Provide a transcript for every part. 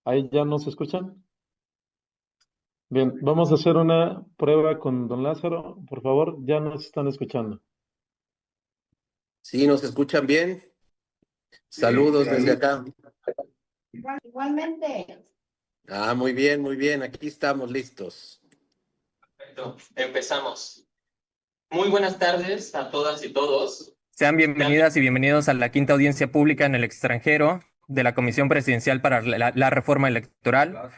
Ahí ya nos escuchan. Bien, vamos a hacer una prueba con don Lázaro. Por favor, ya nos están escuchando. Sí, ¿nos escuchan bien? Sí, Saludos desde Geraldine. acá. Igualmente. Muy bien, muy bien. Aquí estamos listos. Perfecto, empezamos. Muy buenas tardes a todas y todos. Sean bienvenidas y bienvenidos a la quinta audiencia pública en el extranjero de la Comisión Presidencial para la Reforma Electoral,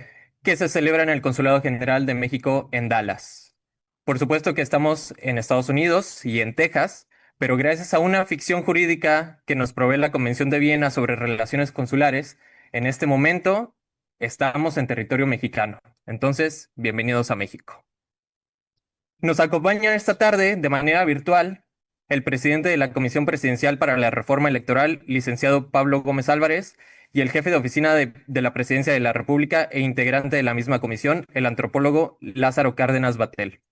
que se celebra en el Consulado General de México en Dallas. Por supuesto que estamos en Estados Unidos y en Texas, pero gracias a una ficción jurídica que nos provee la Convención de Viena sobre relaciones consulares, en este momento estamos en territorio mexicano. Entonces, bienvenidos a México. Nos acompaña esta tarde de manera virtual el presidente de la Comisión Presidencial para la Reforma Electoral, licenciado Pablo Gómez Álvarez, y el jefe de oficina de la Presidencia de la República e integrante de la misma comisión, el antropólogo Lázaro Cárdenas Batel.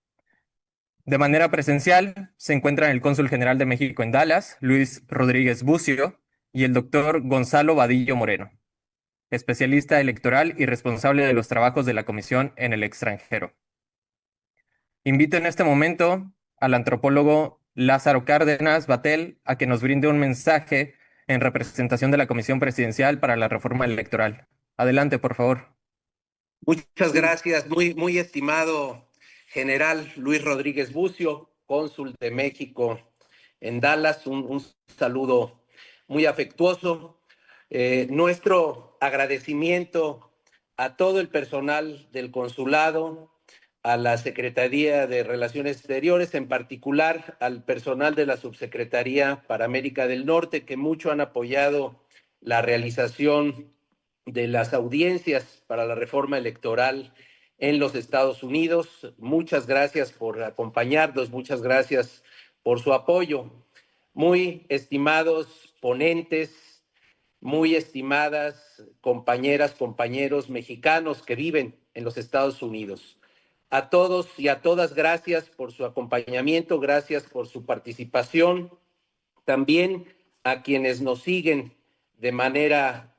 De manera presencial se encuentran el cónsul general de México en Dallas, Luis Rodríguez Bucio, y el doctor Gonzalo Vadillo Moreno, especialista electoral y responsable de los trabajos de la comisión en el extranjero. Invito en este momento al antropólogo Lázaro Cárdenas Batel a que nos brinde un mensaje en representación de la Comisión Presidencial para la Reforma Electoral. Adelante, por favor. Muchas gracias, muy estimado general Luis Rodríguez Bucio, cónsul de México en Dallas. Un saludo muy afectuoso. Nuestro agradecimiento a todo el personal del consulado, a la Secretaría de Relaciones Exteriores, en particular al personal de la Subsecretaría para América del Norte, que mucho han apoyado la realización de las audiencias para la reforma electoral en los Estados Unidos. Muchas gracias por acompañarnos, muchas gracias por su apoyo. Muy estimados ponentes, muy estimadas compañeras, compañeros mexicanos que viven en los Estados Unidos. A todos y a todas, gracias por su acompañamiento, gracias por su participación. También a quienes nos siguen de manera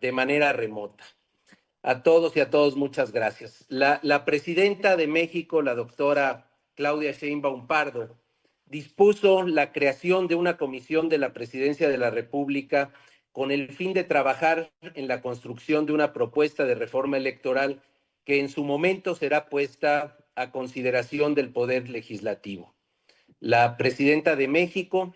remota. A todos y a todos, muchas gracias. La presidenta de México, la doctora Claudia Sheinbaum Pardo, dispuso la creación de una comisión de la Presidencia de la República con el fin de trabajar en la construcción de una propuesta de reforma electoral que en su momento será puesta a consideración del Poder Legislativo. La presidenta de México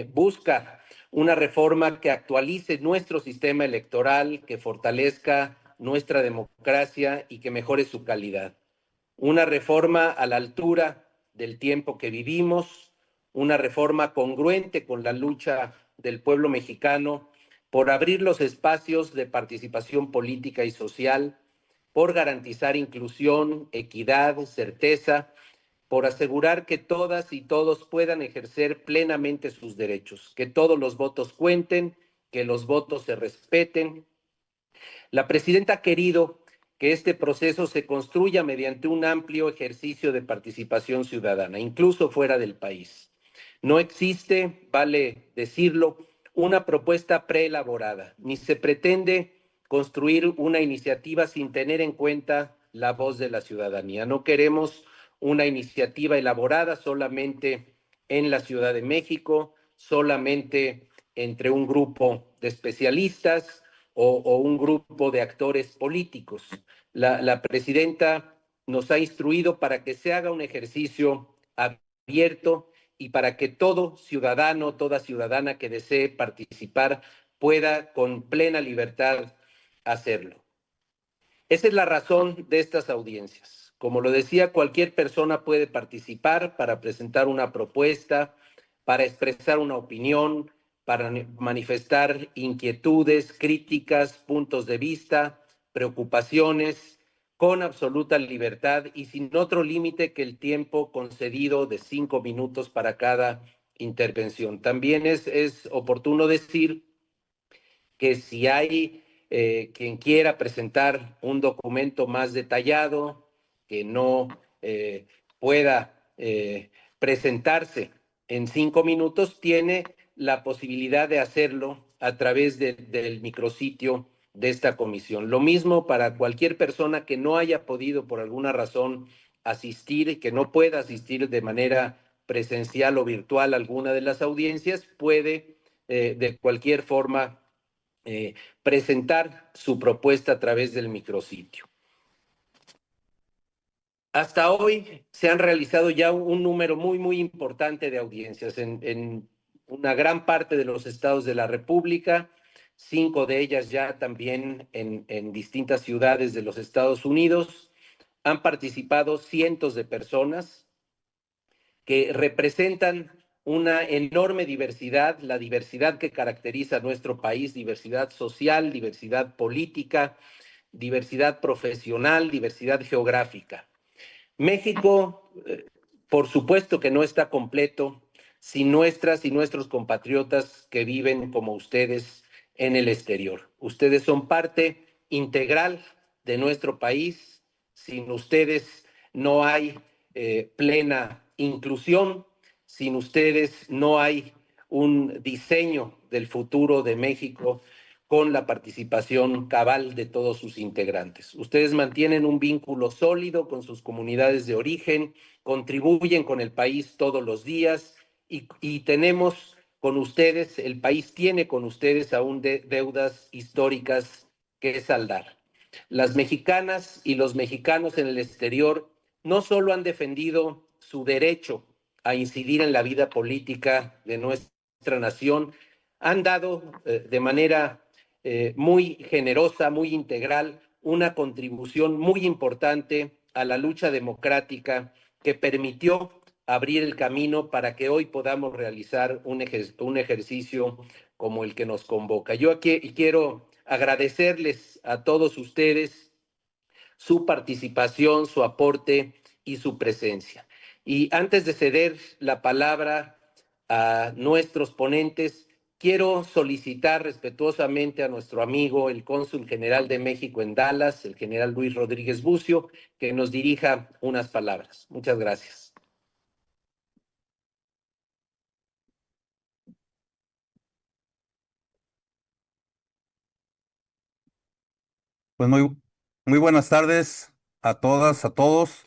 busca una reforma que actualice nuestro sistema electoral, que fortalezca nuestra democracia y que mejore su calidad. Una reforma a la altura del tiempo que vivimos, una reforma congruente con la lucha del pueblo mexicano por abrir los espacios de participación política y social, por garantizar inclusión, equidad, certeza, por asegurar que todas y todos puedan ejercer plenamente sus derechos, que todos los votos cuenten, que los votos se respeten. La presidenta ha querido que este proceso se construya mediante un amplio ejercicio de participación ciudadana, incluso fuera del país. No existe, vale decirlo, una propuesta preelaborada, ni se pretende construir una iniciativa sin tener en cuenta la voz de la ciudadanía. No queremos una iniciativa elaborada solamente en la Ciudad de México, solamente entre un grupo de especialistas o un grupo de actores políticos. La presidenta nos ha instruido para que se haga un ejercicio abierto y para que todo ciudadano, toda ciudadana que desee participar pueda con plena libertad hacerlo. Esa es la razón de estas audiencias. Como lo decía, cualquier persona puede participar para presentar una propuesta, para expresar una opinión, para manifestar inquietudes, críticas, puntos de vista, preocupaciones, con absoluta libertad y sin otro límite que el tiempo concedido de 5 minutos para cada intervención. También es oportuno decir que si hay quien quiera presentar un documento más detallado, que no pueda presentarse en 5 minutos, tiene la posibilidad de hacerlo a través del micrositio de esta comisión. Lo mismo para cualquier persona que no haya podido por alguna razón asistir y que no pueda asistir de manera presencial o virtual a alguna de las audiencias, puede de cualquier forma presentar su propuesta a través del micrositio. Hasta hoy se han realizado ya un número muy importante de audiencias en una gran parte de los estados de la República, 5 de ellas ya también en distintas ciudades de los Estados Unidos. Han participado cientos de personas que representan una enorme diversidad, la diversidad que caracteriza a nuestro país, diversidad social, diversidad política, diversidad profesional, diversidad geográfica. México, por supuesto que no está completo sin nuestras y nuestros compatriotas que viven como ustedes en el exterior. Ustedes son parte integral de nuestro país. Sin ustedes no hay plena inclusión. Sin ustedes no hay un diseño del futuro de México con la participación cabal de todos sus integrantes. Ustedes mantienen un vínculo sólido con sus comunidades de origen, contribuyen con el país todos los días y tenemos con ustedes, el país tiene con ustedes aún deudas históricas que saldar. Las mexicanas y los mexicanos en el exterior no solo han defendido su derecho a incidir en la vida política de nuestra nación, han dado de manera muy generosa, muy integral, una contribución muy importante a la lucha democrática que permitió abrir el camino para que hoy podamos realizar un ejercicio como el que nos convoca. Yo aquí quiero agradecerles a todos ustedes su participación, su aporte y su presencia. Y antes de ceder la palabra a nuestros ponentes, quiero solicitar respetuosamente a nuestro amigo, el cónsul general de México en Dallas, el general Luis Rodríguez Bucio, que nos dirija unas palabras. Muchas gracias. Pues muy buenas tardes a todas, a todos.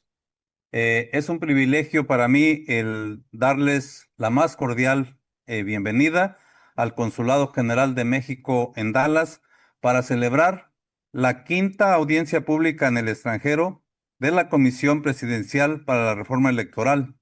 Es un privilegio para mí el darles la más cordial bienvenida al Consulado General de México en Dallas para celebrar la quinta audiencia pública en el extranjero de la Comisión Presidencial para la Reforma Electoral,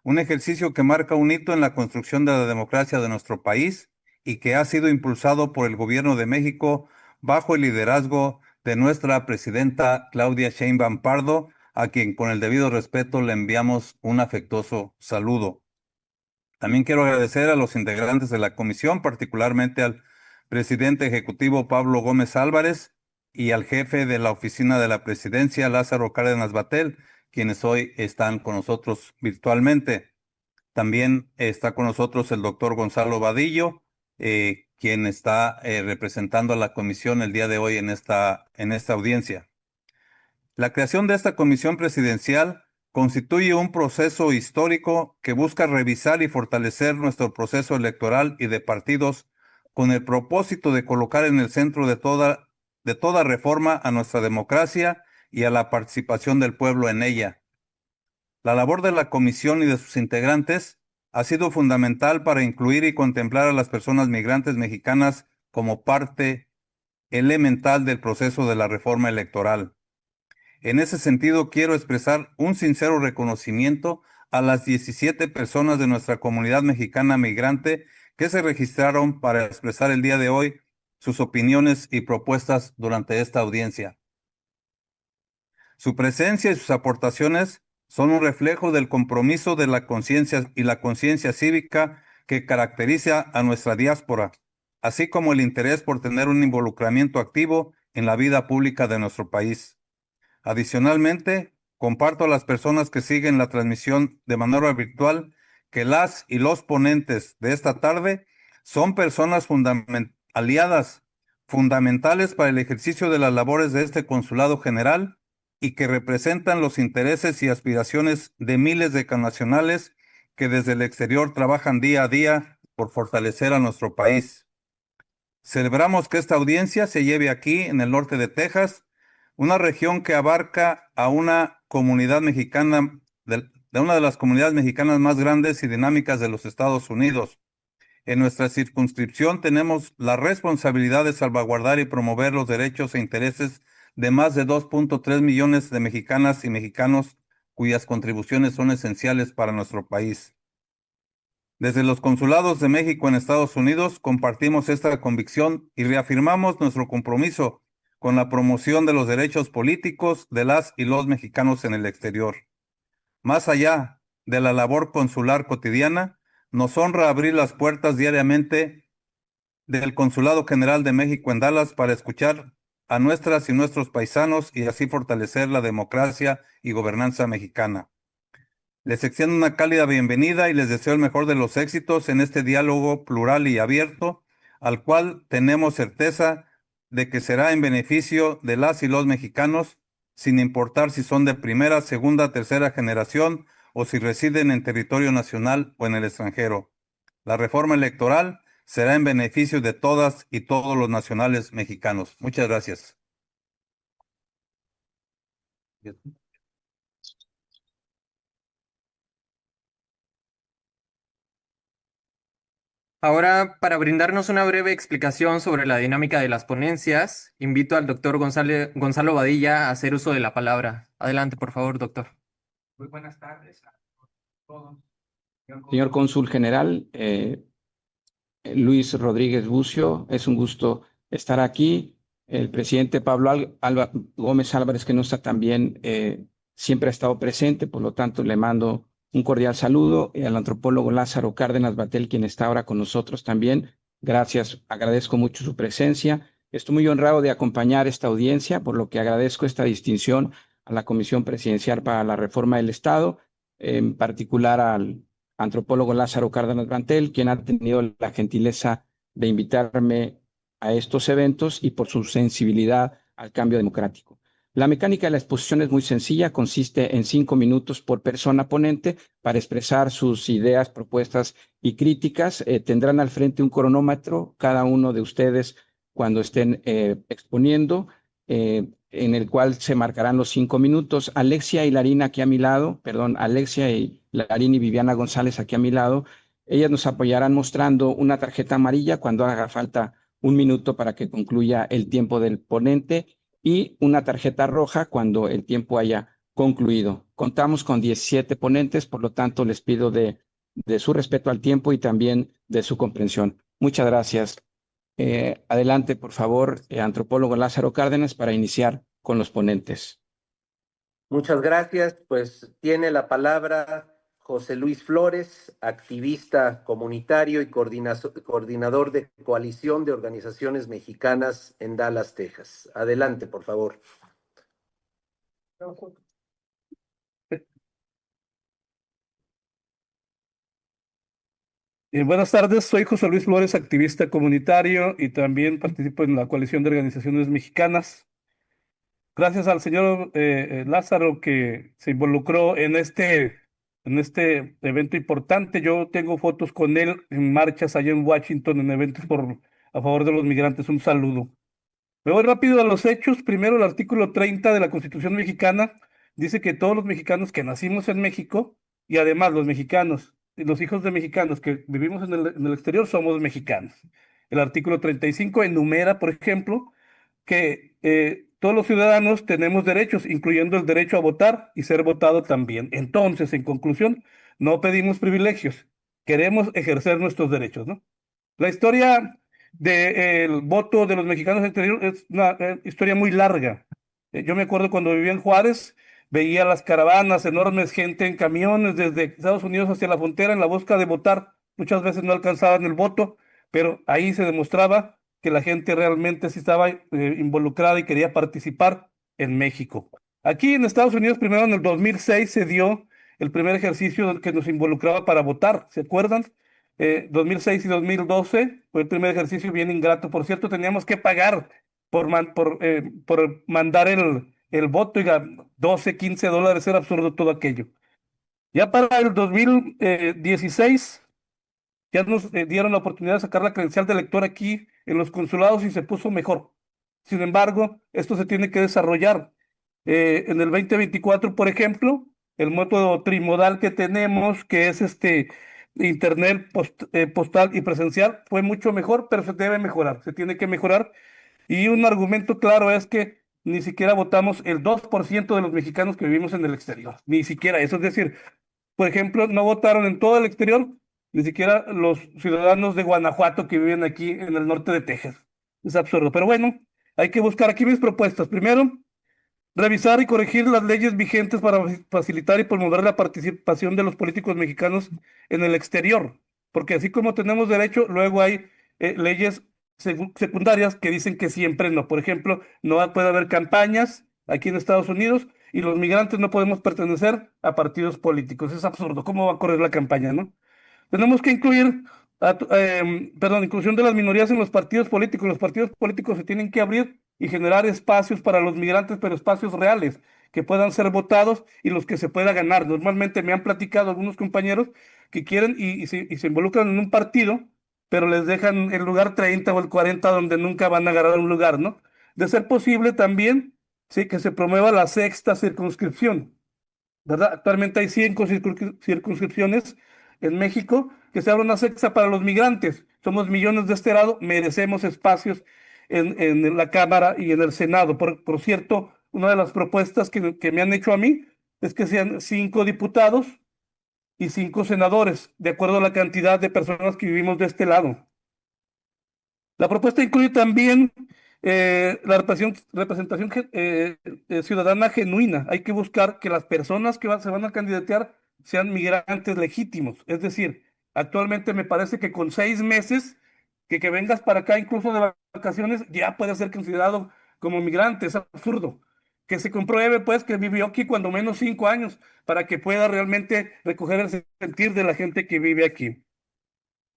un ejercicio que marca un hito en la construcción de la democracia de nuestro país y que ha sido impulsado por el Gobierno de México bajo el liderazgo de nuestra presidenta Claudia Sheinbaum Pardo, a quien con el debido respeto le enviamos un afectuoso saludo. También quiero agradecer a los integrantes de la comisión, particularmente al presidente ejecutivo Pablo Gómez Álvarez y al jefe de la oficina de la presidencia, Lázaro Cárdenas Batel, quienes hoy están con nosotros virtualmente. También está con nosotros el doctor Gonzalo Vadillo, quien está representando a la comisión el día de hoy en esta audiencia. La creación de esta comisión presidencial constituye un proceso histórico que busca revisar y fortalecer nuestro proceso electoral y de partidos con el propósito de colocar en el centro de toda reforma a nuestra democracia y a la participación del pueblo en ella. La labor de la comisión y de sus integrantes ha sido fundamental para incluir y contemplar a las personas migrantes mexicanas como parte elemental del proceso de la reforma electoral. En ese sentido, quiero expresar un sincero reconocimiento a las 17 personas de nuestra comunidad mexicana migrante que se registraron para expresar el día de hoy sus opiniones y propuestas durante esta audiencia. Su presencia y sus aportaciones son un reflejo del compromiso de la conciencia y la conciencia cívica que caracteriza a nuestra diáspora, así como el interés por tener un involucramiento activo en la vida pública de nuestro país. Adicionalmente, comparto a las personas que siguen la transmisión de manera virtual que las y los ponentes de esta tarde son personas aliadas, fundamentales para el ejercicio de las labores de este Consulado General y que representan los intereses y aspiraciones de miles de connacionales que desde el exterior trabajan día a día por fortalecer a nuestro país. Celebramos que esta audiencia se lleve aquí, en el norte de Texas, una región que abarca a una comunidad mexicana, de una de las comunidades mexicanas más grandes y dinámicas de los Estados Unidos. En nuestra circunscripción tenemos la responsabilidad de salvaguardar y promover los derechos e intereses de más de 2.3 millones de mexicanas y mexicanos cuyas contribuciones son esenciales para nuestro país. Desde los consulados de México en Estados Unidos compartimos esta convicción y reafirmamos nuestro compromiso con la promoción de los derechos políticos de las y los mexicanos en el exterior. Más allá de la labor consular cotidiana, nos honra abrir las puertas diariamente del Consulado General de México en Dallas para escuchar a nuestras y nuestros paisanos y así fortalecer la democracia y gobernanza mexicana. Les extiendo una cálida bienvenida y les deseo el mejor de los éxitos en este diálogo plural y abierto, al cual tenemos certeza de que será en beneficio de las y los mexicanos, sin importar si son de primera, segunda, tercera generación o si residen en territorio nacional o en el extranjero. La reforma electoral será en beneficio de todas y todos los nacionales mexicanos. Muchas gracias. Ahora, para brindarnos una breve explicación sobre la dinámica de las ponencias, invito al doctor Gonzalo Badilla a hacer uso de la palabra. Adelante, por favor, doctor. Muy buenas tardes a todos. Señor Cónsul General, Luis Rodríguez Bucio, es un gusto estar aquí. El presidente Pablo Gómez Álvarez, que no está también, siempre ha estado presente, por lo tanto le mando un cordial saludo, y al antropólogo Lázaro Cárdenas Batel, quien está ahora con nosotros también. Gracias, agradezco mucho su presencia. Estoy muy honrado de acompañar esta audiencia, por lo que agradezco esta distinción a la Comisión Presidencial para la Reforma del Estado, en particular al antropólogo Lázaro Cárdenas Batel, quien ha tenido la gentileza de invitarme a estos eventos y por su sensibilidad al cambio democrático. La mecánica de la exposición es muy sencilla, consiste en 5 minutos por persona ponente para expresar sus ideas, propuestas y críticas. Tendrán al frente un cronómetro, cada uno de ustedes cuando estén exponiendo, en el cual se marcarán los 5 minutos. Alexia y Larina aquí a mi lado, Alexia y Larín y Viviana González aquí a mi lado, ellas nos apoyarán mostrando una tarjeta amarilla cuando haga falta 1 minuto para que concluya el tiempo del ponente y una tarjeta roja cuando el tiempo haya concluido. Contamos con 17 ponentes, por lo tanto les pido de su respeto al tiempo y también de su comprensión. Muchas gracias. Adelante, por favor, antropólogo Lázaro Cárdenas, para iniciar con los ponentes. Muchas gracias. Pues tiene la palabra José Luis Flores, activista comunitario y coordinador de Coalición de Organizaciones Mexicanas en Dallas, Texas. Adelante, por favor. Buenas tardes, soy José Luis Flores, activista comunitario y también participo en la Coalición de Organizaciones Mexicanas. Gracias al señor Lázaro que se involucró en este evento importante. Yo tengo fotos con él en marchas allá en Washington, en eventos a favor de los migrantes. Un saludo. Me voy rápido a los hechos. Primero, el artículo 30 de la Constitución mexicana dice que todos los mexicanos que nacimos en México y además los mexicanos y los hijos de mexicanos que vivimos en el exterior somos mexicanos. El artículo 35 enumera, por ejemplo, que todos los ciudadanos tenemos derechos, incluyendo el derecho a votar y ser votado también. Entonces, en conclusión, no pedimos privilegios, queremos ejercer nuestros derechos, ¿no? La historia del voto de los mexicanos en el exterior es una historia muy larga. Yo me acuerdo cuando vivía en Juárez, veía las caravanas, enormes, gente en camiones desde Estados Unidos hacia la frontera en la busca de votar. Muchas veces no alcanzaban el voto, pero ahí se demostraba que la gente realmente sí estaba involucrada y quería participar en México. Aquí en Estados Unidos, primero en el 2006 se dio el primer ejercicio que nos involucraba para votar, ¿se acuerdan? 2006 y 2012 fue el primer ejercicio bien ingrato. Por cierto, teníamos que pagar por mandar el voto, y $12, $15, era absurdo todo aquello. Ya para el 2016 ya nos dieron la oportunidad de sacar la credencial de lector aquí en los consulados y se puso mejor. Sin embargo, esto se tiene que desarrollar. En el 2024, por ejemplo, el método trimodal que tenemos, que es internet, postal y presencial, fue mucho mejor, pero se debe mejorar, se tiene que mejorar. Y un argumento claro es que ni siquiera votamos el 2% de los mexicanos que vivimos en el exterior, ni siquiera eso. Es decir, por ejemplo, no votaron en todo el exterior, ni siquiera los ciudadanos de Guanajuato que viven aquí en el norte de Texas. Es absurdo. Pero bueno, hay que buscar aquí mis propuestas. Primero, revisar y corregir las leyes vigentes para facilitar y promover la participación de los políticos mexicanos en el exterior. Porque así como tenemos derecho, luego hay leyes secundarias que dicen que siempre no. Por ejemplo, no puede haber campañas aquí en Estados Unidos y los migrantes no podemos pertenecer a partidos políticos. Es absurdo. ¿Cómo va a correr la campaña, no? Tenemos que incluir, inclusión de las minorías en los partidos políticos. Los partidos políticos se tienen que abrir y generar espacios para los migrantes, pero espacios reales, que puedan ser votados y los que se pueda ganar. Normalmente me han platicado algunos compañeros que quieren y se involucran en un partido, pero les dejan el lugar 30 o el 40 donde nunca van a agarrar un lugar, ¿no? De ser posible también, sí, que se promueva la sexta circunscripción, ¿verdad? Actualmente hay 100 circunscripciones en México, que se abra una sexta para los migrantes. Somos millones de este lado, merecemos espacios en la Cámara y en el Senado. Por cierto, una de las propuestas que me han hecho a mí es que sean 5 diputados y 5 senadores, de acuerdo a la cantidad de personas que vivimos de este lado. La propuesta incluye también la representación ciudadana genuina. Hay que buscar que las personas que se van a candidatear sean migrantes legítimos. Es decir, actualmente me parece que con 6 meses que vengas para acá, incluso de vacaciones, ya puedes ser considerado como migrante. Es absurdo. Que se compruebe, pues, que vivió aquí cuando menos 5 años para que pueda realmente recoger el sentir de la gente que vive aquí.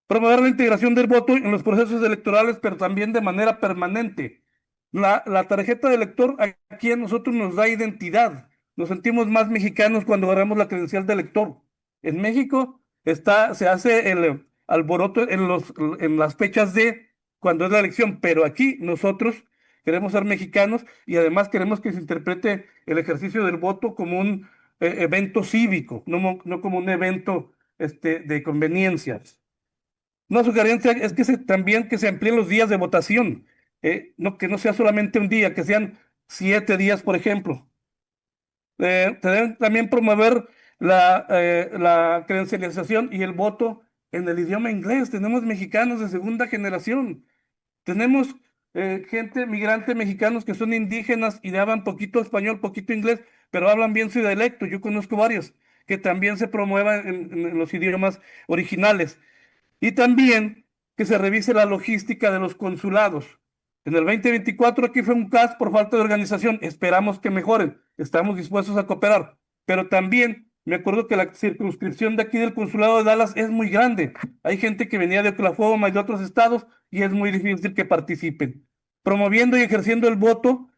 Promover la integración del voto en los procesos electorales, pero también de manera permanente. La tarjeta de elector aquí a nosotros nos da identidad. Nos sentimos más mexicanos cuando agarramos la credencial de elector. En México se hace el alboroto en las fechas de cuando es la elección, pero aquí nosotros queremos ser mexicanos y además queremos que se interprete el ejercicio del voto como un evento cívico, no como un evento de conveniencias. Una sugerencia es también que se amplíen los días de votación, que no sea solamente un día, que sean 7 días, por ejemplo. Deben también promover la credencialización y el voto en el idioma inglés. Tenemos mexicanos de segunda generación. Tenemos gente migrante mexicanos que son indígenas y hablan poquito español, poquito inglés, pero hablan bien su dialecto. Yo conozco varios que también se promuevan en los idiomas originales. Y también que se revise la logística de los consulados. En el 2024 aquí fue un caos por falta de organización. Esperamos que mejoren. Estamos dispuestos a cooperar. Pero también me acuerdo que la circunscripción de aquí del consulado de Dallas es muy grande. Hay gente que venía de Oklahoma y de otros estados y es muy difícil que participen. Promoviendo y ejerciendo el voto,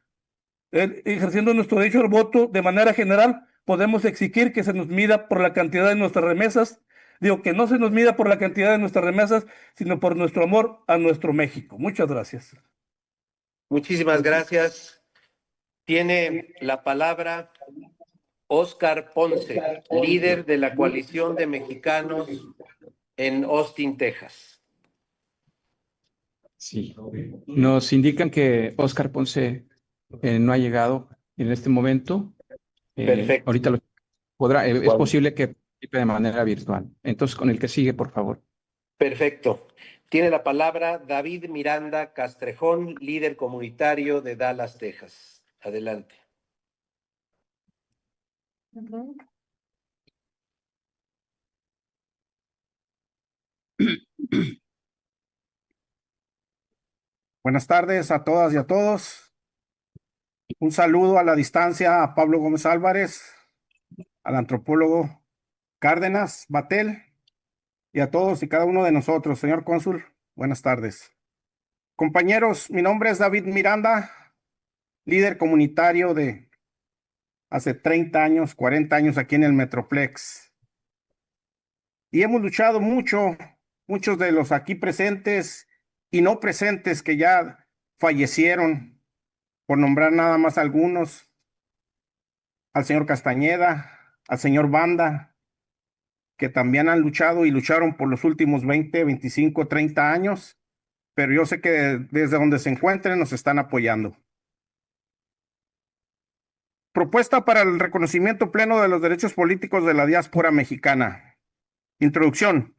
ejerciendo nuestro derecho al voto de manera general, podemos exigir que se nos mida por la cantidad de nuestras remesas. Digo, que no se nos mida por la cantidad de nuestras remesas, sino por nuestro amor a nuestro México. Muchas gracias. Muchísimas gracias. Tiene la palabra Óscar Ponce, líder de la coalición de mexicanos en Austin, Texas. Sí, nos indican que Óscar Ponce no ha llegado en este momento. Perfecto. Ahorita podrá, es posible que participe de manera virtual. Entonces, con el que sigue, por favor. Perfecto. Tiene la palabra David Miranda Castrejón, líder comunitario de Dallas, Texas. Adelante. Buenas tardes a todas y a todos. Un saludo a la distancia a Pablo Gómez Álvarez, al antropólogo Cárdenas Batel y a todos y cada uno de nosotros. Señor cónsul, buenas tardes. Compañeros, mi nombre es David Miranda, líder comunitario de hace 30 años, 40 años aquí en el Metroplex. Y hemos luchado mucho muchos de los aquí presentes y no presentes que ya fallecieron, por nombrar nada más algunos, al señor Castañeda, al señor Banda, que también han luchado y lucharon por los últimos 20, 25, 30 años, pero yo sé que desde donde se encuentren nos están apoyando. Propuesta para el reconocimiento pleno de los derechos políticos de la diáspora mexicana. Introducción.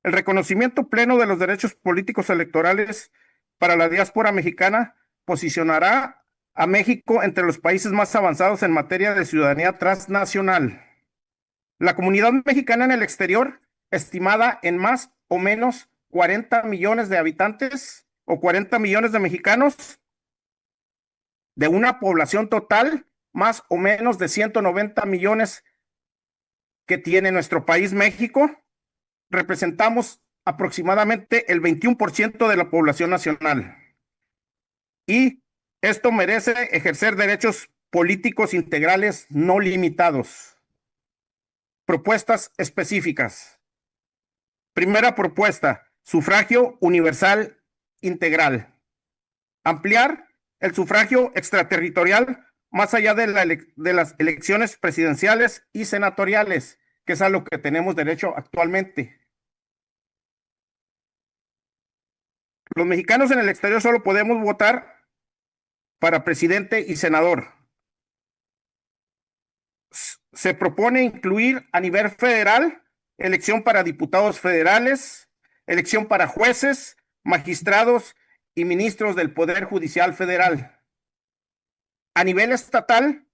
El reconocimiento pleno de los derechos políticos electorales para la diáspora mexicana posicionará a México entre los países más avanzados en materia de ciudadanía transnacional. La comunidad mexicana en el exterior, estimada en más o menos 40 millones de habitantes o 40 millones de mexicanos, de una población total más o menos de 190 millones que tiene nuestro país México, representamos aproximadamente el 21% de la población nacional. Y esto merece ejercer derechos políticos integrales no limitados. Propuestas específicas. Primera propuesta, sufragio universal integral. Ampliar el sufragio extraterritorial más allá de las elecciones presidenciales y senatoriales, que es a lo que tenemos derecho actualmente. Los mexicanos en el exterior solo podemos votar para presidente y senador. Se propone incluir a nivel federal elección para diputados federales, elección para jueces, magistrados y ministros del Poder Judicial Federal. A nivel estatal,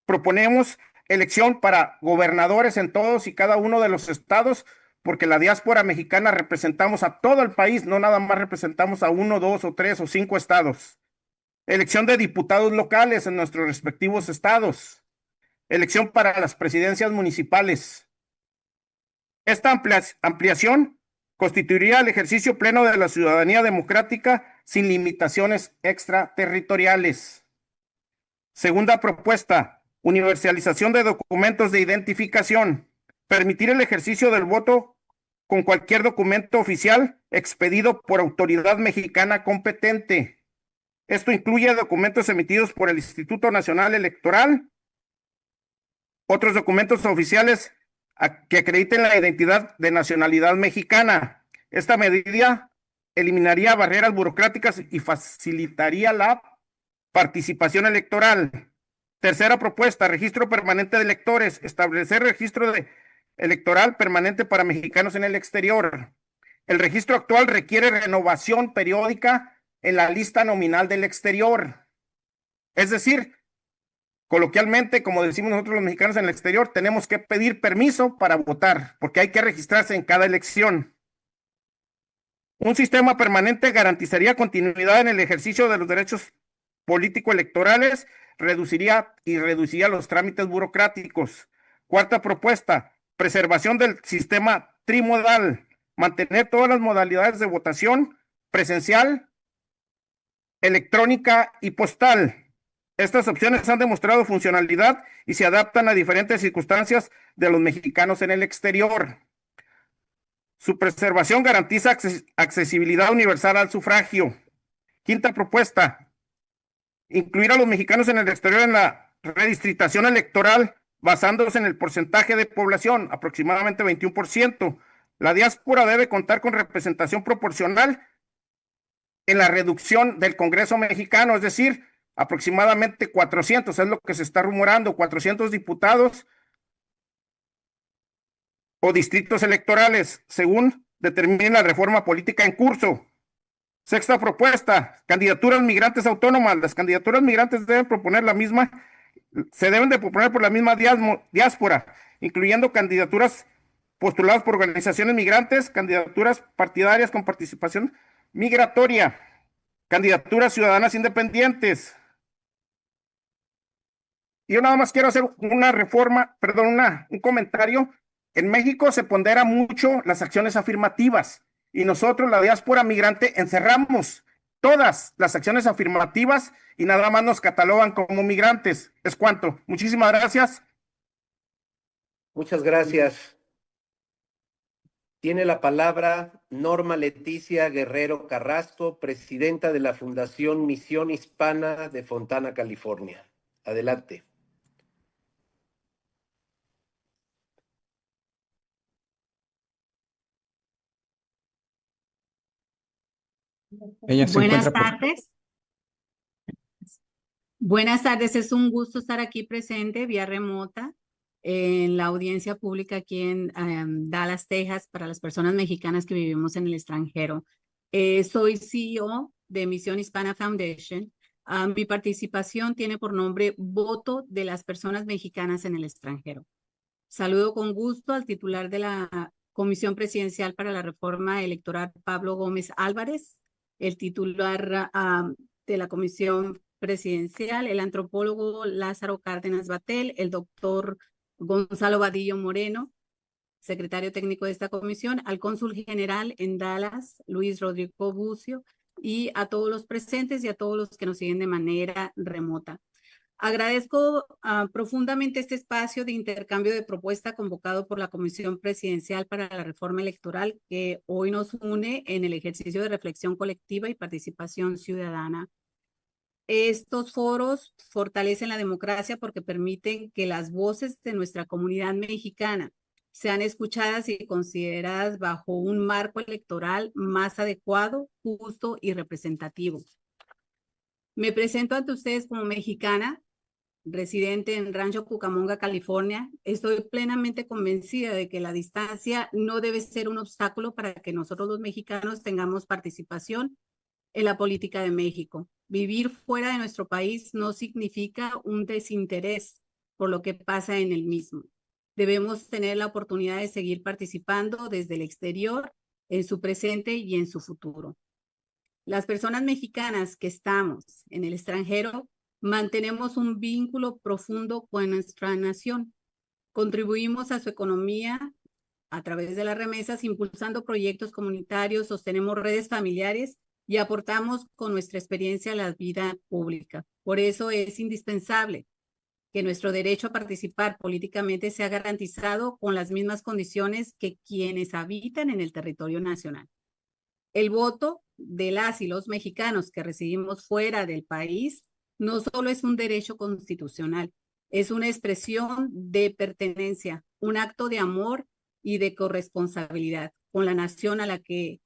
proponemos elección para gobernadores en todos y cada uno de los estados, porque la diáspora mexicana representamos a todo el país, no nada más representamos a 1, 2 o 3 o 5 estados. Elección de diputados locales en nuestros respectivos estados. Elección para las presidencias municipales. Esta ampliación constituiría el ejercicio pleno de la ciudadanía democrática sin limitaciones extraterritoriales. Segunda propuesta, universalización de documentos de identificación. Permitir el ejercicio del voto con cualquier documento oficial expedido por autoridad mexicana competente. Esto incluye documentos emitidos por el Instituto Nacional Electoral, otros documentos oficiales que acrediten la identidad de nacionalidad mexicana. Esta medida eliminaría barreras burocráticas y facilitaría la participación electoral. Tercera propuesta, registro permanente de electores. Establecer registro electoral permanente para mexicanos en el exterior. El registro actual requiere renovación periódica en la lista nominal del exterior. Es decir, coloquialmente, como decimos nosotros los mexicanos en el exterior, tenemos que pedir permiso para votar, porque hay que registrarse en cada elección. Un sistema permanente garantizaría continuidad en el ejercicio de los derechos político-electorales, reduciría los trámites burocráticos. Cuarta propuesta, preservación del sistema trimodal, mantener todas las modalidades de votación, presencial, electrónica y postal. Estas opciones han demostrado funcionalidad y se adaptan a diferentes circunstancias de los mexicanos en el exterior. Su preservación garantiza accesibilidad universal al sufragio. Quinta propuesta, incluir a los mexicanos en el exterior en la redistritación electoral basándose en el porcentaje de población, aproximadamente 21%. La diáspora debe contar con representación proporcional en la reducción del Congreso mexicano, es decir, aproximadamente 400, es lo que se está rumorando, 400 diputados o distritos electorales, según determine la reforma política en curso. Sexta propuesta, candidaturas migrantes autónomas. Las candidaturas migrantes deben proponer se deben de proponer por la misma diáspora, incluyendo candidaturas postuladas por organizaciones migrantes, candidaturas partidarias con participación migratoria, candidaturas ciudadanas independientes. Yo nada más quiero hacer un comentario. En México se pondera mucho las acciones afirmativas y nosotros, la diáspora migrante, encerramos todas las acciones afirmativas y nada más nos catalogan como migrantes. Es cuanto. Muchísimas gracias. Muchas gracias. Tiene la palabra Norma Leticia Guerrero Carrasco, presidenta de la Fundación Misión Hispana de Fontana, California. Adelante. Ella se Buenas encuentra por... tardes. Buenas tardes, es un gusto estar aquí presente vía remota en la audiencia pública aquí en Dallas, Texas, para las personas mexicanas que vivimos en el extranjero. Soy CEO de Misión Hispana Foundation. Mi participación tiene por nombre Voto de las Personas Mexicanas en el Extranjero. Saludo con gusto al titular de la Comisión Presidencial para la Reforma Electoral, Pablo Gómez Álvarez, el titular de la Comisión Presidencial, el antropólogo Lázaro Cárdenas Batel, el doctor Gonzalo Vadillo Moreno, secretario técnico de esta comisión, al cónsul general en Dallas, Luis Rodrigo Bucio, y a todos los presentes y a todos los que nos siguen de manera remota. Agradezco profundamente este espacio de intercambio de propuesta convocado por la Comisión Presidencial para la Reforma Electoral, que hoy nos une en el ejercicio de reflexión colectiva y participación ciudadana. Estos foros fortalecen la democracia porque permiten que las voces de nuestra comunidad mexicana sean escuchadas y consideradas bajo un marco electoral más adecuado, justo y representativo. Me presento ante ustedes como mexicana, residente en Rancho Cucamonga, California. Estoy plenamente convencida de que la distancia no debe ser un obstáculo para que nosotros los mexicanos tengamos participación en la política de México. Vivir fuera de nuestro país no significa un desinterés por lo que pasa en el mismo. Debemos tener la oportunidad de seguir participando desde el exterior, en su presente y en su futuro. Las personas mexicanas que estamos en el extranjero mantenemos un vínculo profundo con nuestra nación. Contribuimos a su economía a través de las remesas, impulsando proyectos comunitarios, sostenemos redes familiares y aportamos con nuestra experiencia a la vida pública. Por eso es indispensable que nuestro derecho a participar políticamente sea garantizado con las mismas condiciones que quienes habitan en el territorio nacional. El voto de las y los mexicanos que residimos fuera del país no solo es un derecho constitucional, es una expresión de pertenencia, un acto de amor y de corresponsabilidad con la nación a la que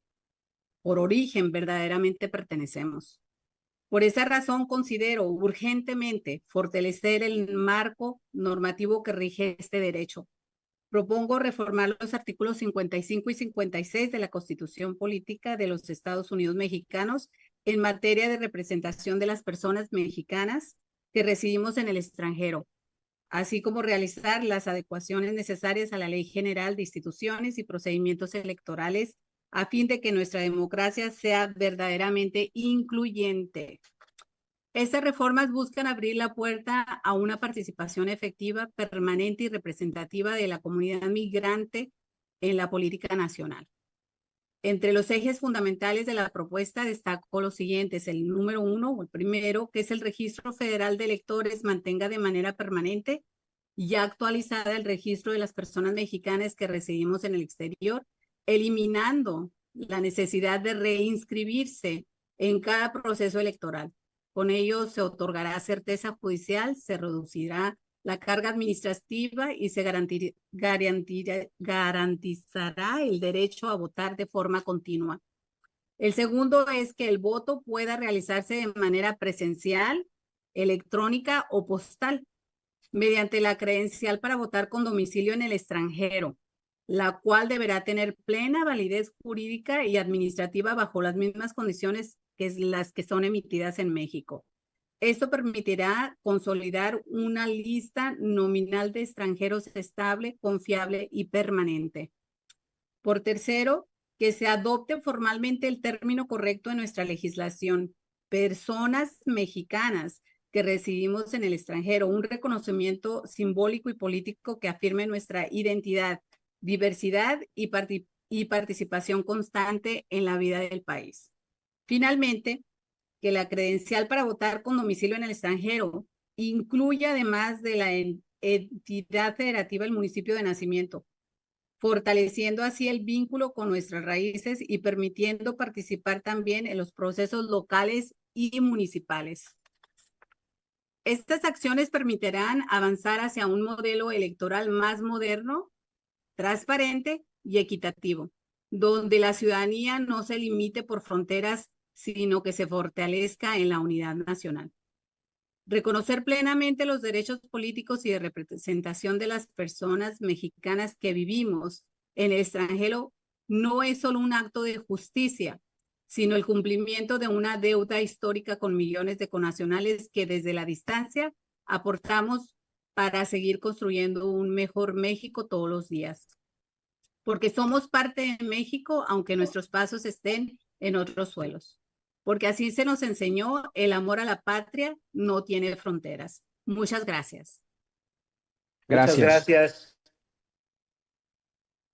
por origen verdaderamente pertenecemos. Por esa razón considero urgentemente fortalecer el marco normativo que rige este derecho. Propongo reformar los artículos 55 y 56 de la Constitución Política de los Estados Unidos Mexicanos en materia de representación de las personas mexicanas que residimos en el extranjero, así como realizar las adecuaciones necesarias a la Ley General de Instituciones y Procedimientos Electorales a fin de que nuestra democracia sea verdaderamente incluyente. Estas reformas buscan abrir la puerta a una participación efectiva, permanente y representativa de la comunidad migrante en la política nacional. Entre los ejes fundamentales de la propuesta destaco los siguientes. El número 1, o el primero, que es el Registro Federal de Electores, mantenga de manera permanente y ya actualizada el registro de las personas mexicanas que residimos en el exterior, eliminando la necesidad de reinscribirse en cada proceso electoral. Con ello se otorgará certeza judicial, se reducirá la carga administrativa y se garantizará el derecho a votar de forma continua. El segundo es que el voto pueda realizarse de manera presencial, electrónica o postal, mediante la credencial para votar con domicilio en el extranjero, la cual deberá tener plena validez jurídica y administrativa bajo las mismas condiciones que las que son emitidas en México. Esto permitirá consolidar una lista nominal de extranjeros estable, confiable y permanente. Por tercero, que se adopte formalmente el término correcto en nuestra legislación, personas mexicanas que residimos en el extranjero, un reconocimiento simbólico y político que afirme nuestra identidad, diversidad y participación constante en la vida del país. Finalmente, que la credencial para votar con domicilio en el extranjero incluya, además de la entidad federativa, el municipio de nacimiento, fortaleciendo así el vínculo con nuestras raíces y permitiendo participar también en los procesos locales y municipales. Estas acciones permitirán avanzar hacia un modelo electoral más moderno, transparente y equitativo, donde la ciudadanía no se limite por fronteras, sino que se fortalezca en la unidad nacional. Reconocer plenamente los derechos políticos y de representación de las personas mexicanas que vivimos en el extranjero no es solo un acto de justicia, sino el cumplimiento de una deuda histórica con millones de connacionales que desde la distancia aportamos para seguir construyendo un mejor México todos los días. Porque somos parte de México, aunque nuestros pasos estén en otros suelos. Porque así se nos enseñó, el amor a la patria no tiene fronteras. Muchas gracias. Muchas gracias.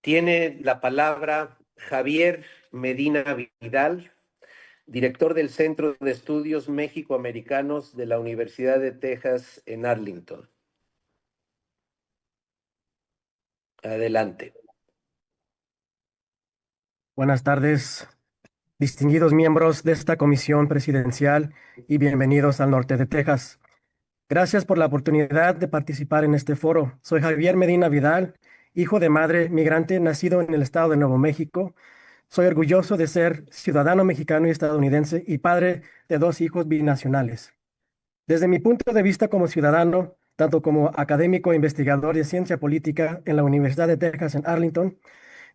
Tiene la palabra Javier Medina Vidal, director del Centro de Estudios México-Americanos de la Universidad de Texas en Arlington. Adelante. Buenas tardes, distinguidos miembros de esta comisión presidencial y bienvenidos al norte de Texas. Gracias por la oportunidad de participar en este foro. Soy Javier Medina Vidal, hijo de madre migrante nacido en el estado de Nuevo México. Soy orgulloso de ser ciudadano mexicano y estadounidense y padre de 2 hijos binacionales. Desde mi punto de vista como ciudadano, tanto como académico e investigador de ciencia política en la Universidad de Texas en Arlington,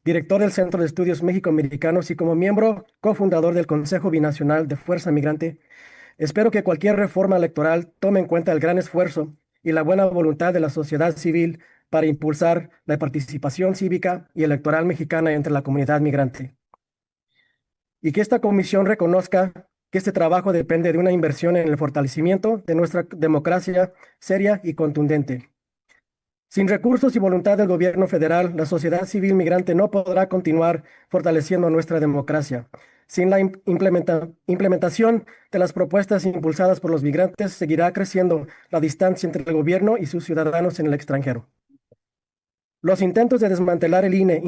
director del Centro de Estudios México-Americanos y como miembro cofundador del Consejo Binacional de Fuerza Migrante, espero que cualquier reforma electoral tome en cuenta el gran esfuerzo y la buena voluntad de la sociedad civil para impulsar la participación cívica y electoral mexicana entre la comunidad migrante. Y que esta comisión reconozca que este trabajo depende de una inversión en el fortalecimiento de nuestra democracia seria y contundente. Sin recursos y voluntad del gobierno federal, la sociedad civil migrante no podrá continuar fortaleciendo nuestra democracia. Sin la implementación de las propuestas impulsadas por los migrantes, seguirá creciendo la distancia entre el gobierno y sus ciudadanos en el extranjero. Los intentos de desmantelar el INE,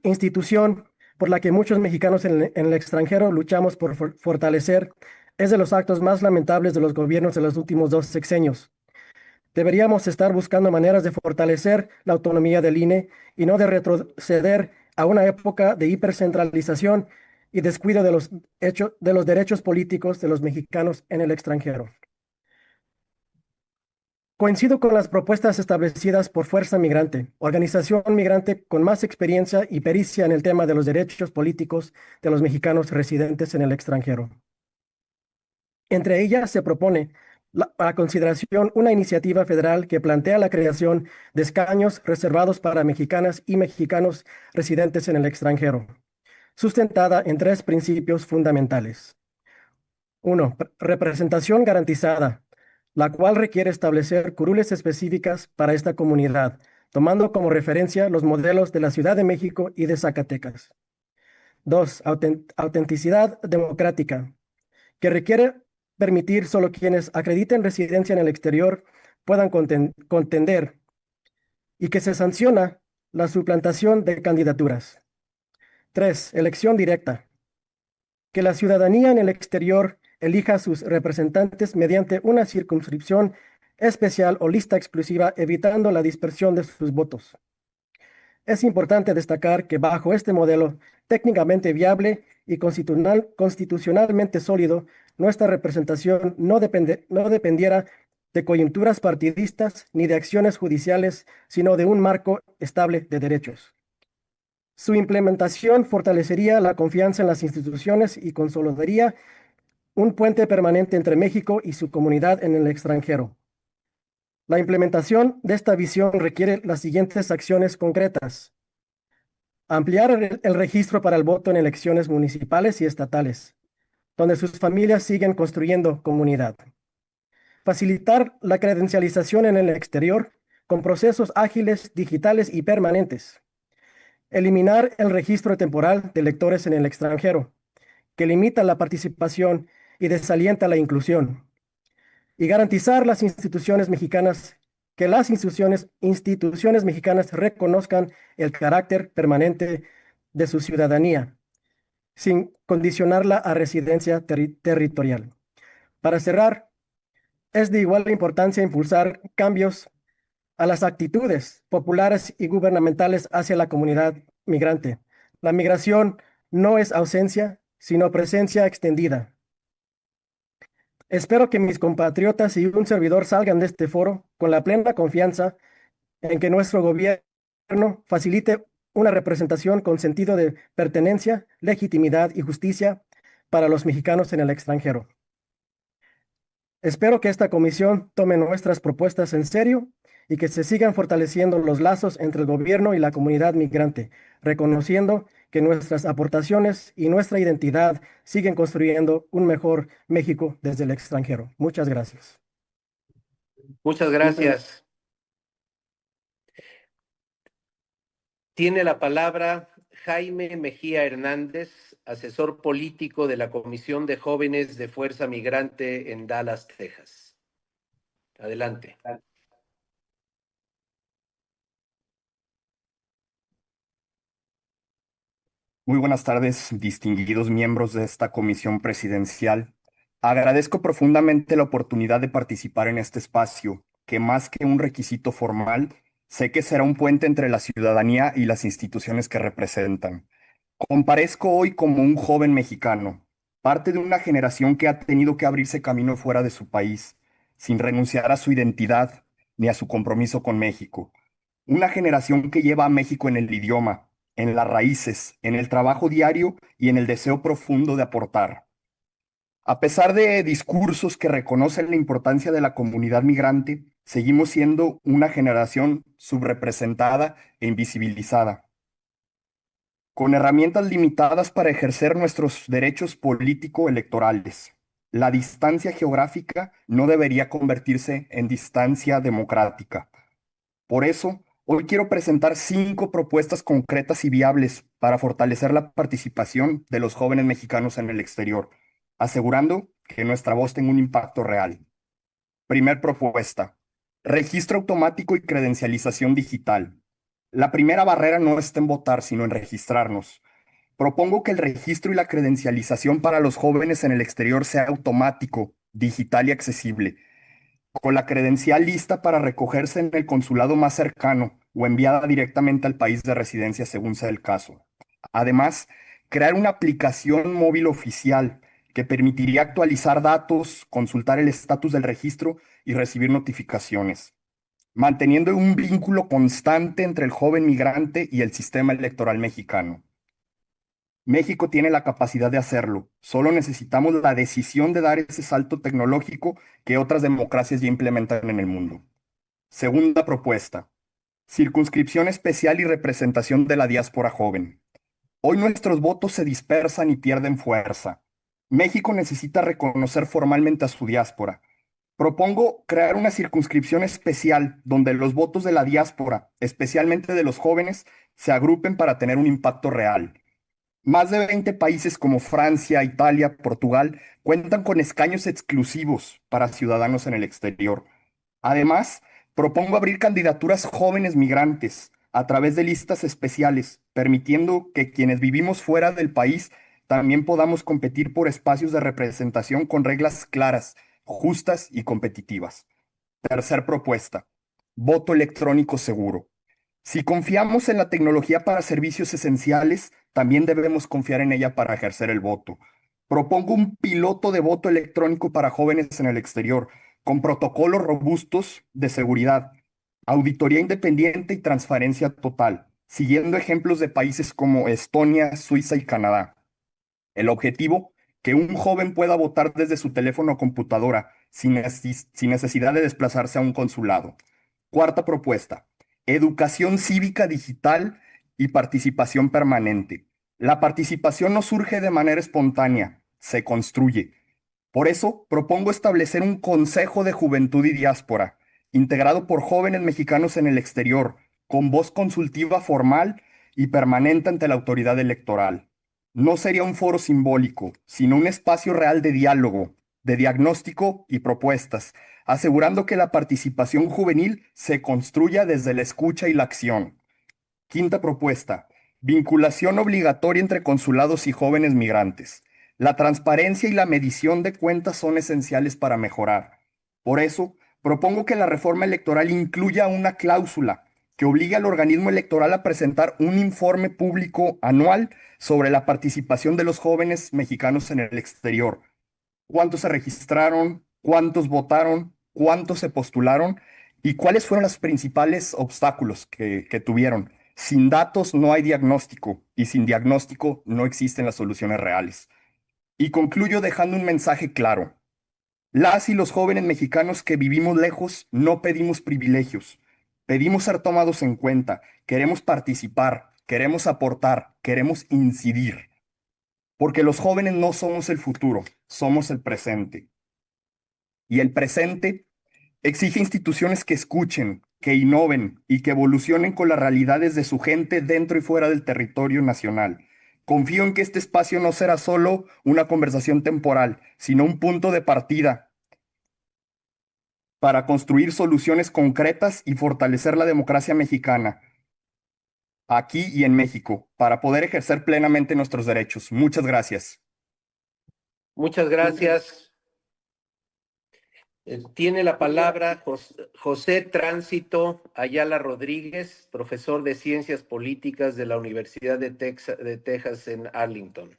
institución por la que muchos mexicanos en el extranjero luchamos por fortalecer, es de los actos más lamentables de los gobiernos de los últimos 2 sexenios. Deberíamos estar buscando maneras de fortalecer la autonomía del INE y no de retroceder a una época de hipercentralización y descuido de los derechos políticos de los mexicanos en el extranjero. Coincido con las propuestas establecidas por Fuerza Migrante, organización migrante con más experiencia y pericia en el tema de los derechos políticos de los mexicanos residentes en el extranjero. Entre ellas se propone para consideración una iniciativa federal que plantea la creación de escaños reservados para mexicanas y mexicanos residentes en el extranjero, sustentada en 3 principios fundamentales. 1. Representación garantizada, la cual requiere establecer curules específicas para esta comunidad, tomando como referencia los modelos de la Ciudad de México y de Zacatecas. 2. Autenticidad democrática, que requiere permitir solo quienes acrediten residencia en el exterior puedan contender y que se sanciona la suplantación de candidaturas. 3. Elección directa, que la ciudadanía en el exterior elija a sus representantes mediante una circunscripción especial o lista exclusiva, evitando la dispersión de sus votos. Es importante destacar que bajo este modelo técnicamente viable y constitucionalmente sólido, nuestra representación no dependiera de coyunturas partidistas ni de acciones judiciales, sino de un marco estable de derechos. Su implementación fortalecería la confianza en las instituciones y consolidaría un puente permanente entre México y su comunidad en el extranjero. La implementación de esta visión requiere las siguientes acciones concretas: ampliar el registro para el voto en elecciones municipales y estatales, donde sus familias siguen construyendo comunidad. Facilitar la credencialización en el exterior con procesos ágiles, digitales y permanentes. Eliminar el registro temporal de electores en el extranjero, que limita la participación y desalienta la inclusión. Y garantizar las instituciones mexicanas que las instituciones mexicanas reconozcan el carácter permanente de su ciudadanía, sin condicionarla a residencia territorial. Para cerrar, es de igual importancia impulsar cambios a las actitudes populares y gubernamentales hacia la comunidad migrante. La migración no es ausencia, sino presencia extendida. Espero que mis compatriotas y un servidor salgan de este foro con la plena confianza en que nuestro gobierno facilite una representación con sentido de pertenencia, legitimidad y justicia para los mexicanos en el extranjero. Espero que esta comisión tome nuestras propuestas en serio y que se sigan fortaleciendo los lazos entre el gobierno y la comunidad migrante, reconociendo que nuestras aportaciones y nuestra identidad siguen construyendo un mejor México desde el extranjero. Muchas gracias. Muchas gracias. Tiene la palabra Jaime Mejía Hernández, asesor político de la Comisión de Jóvenes de Fuerza Migrante en Dallas, Texas. Adelante. Muy buenas tardes, distinguidos miembros de esta comisión presidencial. Agradezco profundamente la oportunidad de participar en este espacio, que más que un requisito formal, sé que será un puente entre la ciudadanía y las instituciones que representan. Comparezco hoy como un joven mexicano, parte de una generación que ha tenido que abrirse camino fuera de su país, sin renunciar a su identidad ni a su compromiso con México. Una generación que lleva a México en el idioma, en las raíces, en el trabajo diario y en el deseo profundo de aportar. A pesar de discursos que reconocen la importancia de la comunidad migrante, seguimos siendo una generación subrepresentada e invisibilizada, con herramientas limitadas para ejercer nuestros derechos político-electorales. La distancia geográfica no debería convertirse en distancia democrática. Por eso, hoy quiero presentar 5 propuestas concretas y viables para fortalecer la participación de los jóvenes mexicanos en el exterior, asegurando que nuestra voz tenga un impacto real. Primer propuesta: registro automático y credencialización digital. La primera barrera no está en votar, sino en registrarnos. Propongo que el registro y la credencialización para los jóvenes en el exterior sea automático, digital y accesible, con la credencial lista para recogerse en el consulado más cercano o enviada directamente al país de residencia según sea el caso. Además, crear una aplicación móvil oficial que permitiría actualizar datos, consultar el estatus del registro y recibir notificaciones, manteniendo un vínculo constante entre el joven migrante y el sistema electoral mexicano. México tiene la capacidad de hacerlo, solo necesitamos la decisión de dar ese salto tecnológico que otras democracias ya implementan en el mundo. Segunda propuesta: circunscripción especial y representación de la diáspora joven. Hoy nuestros votos se dispersan y pierden fuerza. México necesita reconocer formalmente a su diáspora. Propongo crear una circunscripción especial donde los votos de la diáspora, especialmente de los jóvenes, se agrupen para tener un impacto real. Más de 20 países como Francia, Italia, Portugal cuentan con escaños exclusivos para ciudadanos en el exterior. Además, propongo abrir candidaturas jóvenes migrantes a través de listas especiales, permitiendo que quienes vivimos fuera del país también podamos competir por espacios de representación con reglas claras, justas y competitivas. Tercer propuesta: voto electrónico seguro. Si confiamos en la tecnología para servicios esenciales, también debemos confiar en ella para ejercer el voto. Propongo un piloto de voto electrónico para jóvenes en el exterior, con protocolos robustos de seguridad, auditoría independiente y transparencia total, siguiendo ejemplos de países como Estonia, Suiza y Canadá. El objetivo: que un joven pueda votar desde su teléfono o computadora, sin necesidad de desplazarse a un consulado. Cuarta propuesta: educación cívica digital y participación permanente. La participación no surge de manera espontánea, se construye. Por eso, propongo establecer un Consejo de Juventud y Diáspora, integrado por jóvenes mexicanos en el exterior, con voz consultiva formal y permanente ante la autoridad electoral. No sería un foro simbólico, sino un espacio real de diálogo, de diagnóstico y propuestas, asegurando que la participación juvenil se construya desde la escucha y la acción. Quinta propuesta, vinculación obligatoria entre consulados y jóvenes migrantes. La transparencia y la medición de cuentas son esenciales para mejorar. Por eso, propongo que la reforma electoral incluya una cláusula que obligue al organismo electoral a presentar un informe público anual sobre la participación de los jóvenes mexicanos en el exterior. ¿Cuántos se registraron? ¿Cuántos votaron? ¿Cuántos se postularon? ¿Y cuáles fueron los principales obstáculos que tuvieron? Sin datos no hay diagnóstico y sin diagnóstico no existen las soluciones reales. Y concluyo dejando un mensaje claro. Las y los jóvenes mexicanos que vivimos lejos no pedimos privilegios, pedimos ser tomados en cuenta, queremos participar, queremos aportar, queremos incidir. Porque los jóvenes no somos el futuro, somos el presente. Y el presente exige instituciones que escuchen, que innoven y que evolucionen con las realidades de su gente dentro y fuera del territorio nacional. Confío en que este espacio no será solo una conversación temporal, sino un punto de partida para construir soluciones concretas y fortalecer la democracia mexicana, aquí y en México, para poder ejercer plenamente nuestros derechos. Muchas gracias. Muchas gracias. Tiene la palabra José Tránsito Ayala Rodríguez, profesor de Ciencias Políticas de la Universidad de Texas en Arlington.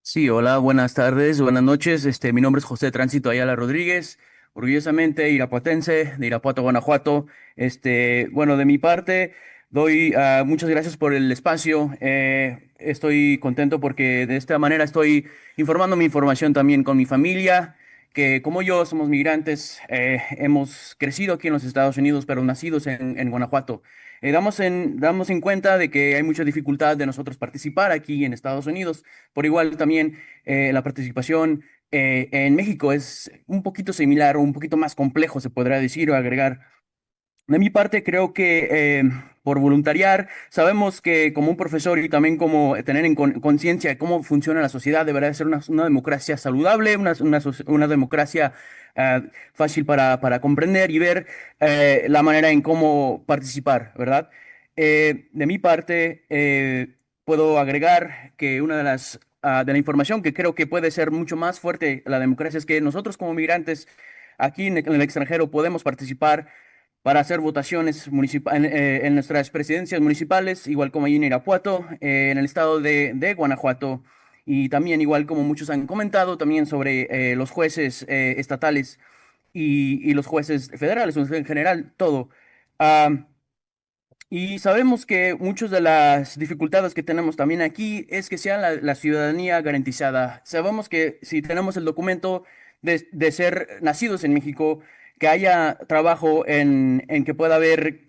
Sí, hola, buenas tardes, buenas noches. Mi nombre es José Tránsito Ayala Rodríguez, orgullosamente irapuatense, de Irapuato, Guanajuato. Bueno, de mi parte, doy muchas gracias por el espacio. Estoy contento porque de esta manera estoy informando mi información también con mi familia, que como yo somos migrantes, hemos crecido aquí en los Estados Unidos, pero nacidos en Guanajuato. Damos en cuenta de que hay mucha dificultad de nosotros participar aquí en Estados Unidos. Por igual también la participación en México es un poquito similar o un poquito más complejo, se podrá decir o agregar. De mi parte, creo que por voluntariar, sabemos que como un profesor y también como tener en conciencia de cómo funciona la sociedad, deberá de ser una democracia saludable, una democracia fácil para comprender y ver la manera en cómo participar, ¿verdad? De mi parte, puedo agregar que una de la información que creo que puede ser mucho más fuerte la democracia es que nosotros como migrantes aquí en el extranjero podemos participar para hacer votaciones en nuestras presidencias municipales, igual como ahí en Irapuato, en el estado de Guanajuato, y también igual como muchos han comentado, también sobre los jueces estatales y los jueces federales, en general, todo. Ah, y sabemos que muchas de las dificultades que tenemos también aquí es que sea la ciudadanía garantizada. Sabemos que si tenemos el documento de ser nacidos en México, que haya trabajo en que pueda haber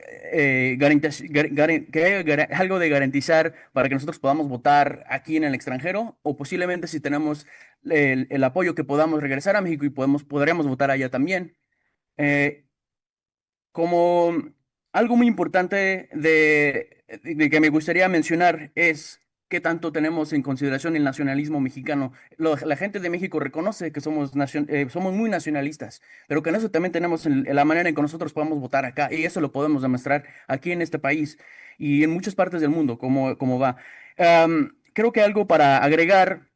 algo de garantizar para que nosotros podamos votar aquí en el extranjero, o posiblemente si tenemos el apoyo que podamos regresar a México y podríamos votar allá también. Eh, Como algo muy importante de que me gustaría mencionar es qué tanto tenemos en consideración el nacionalismo mexicano. La gente de México reconoce que somos muy nacionalistas, pero que en eso también tenemos la manera en que nosotros podamos votar acá, y eso lo podemos demostrar aquí en este país y en muchas partes del mundo, como va. Creo que algo para agregar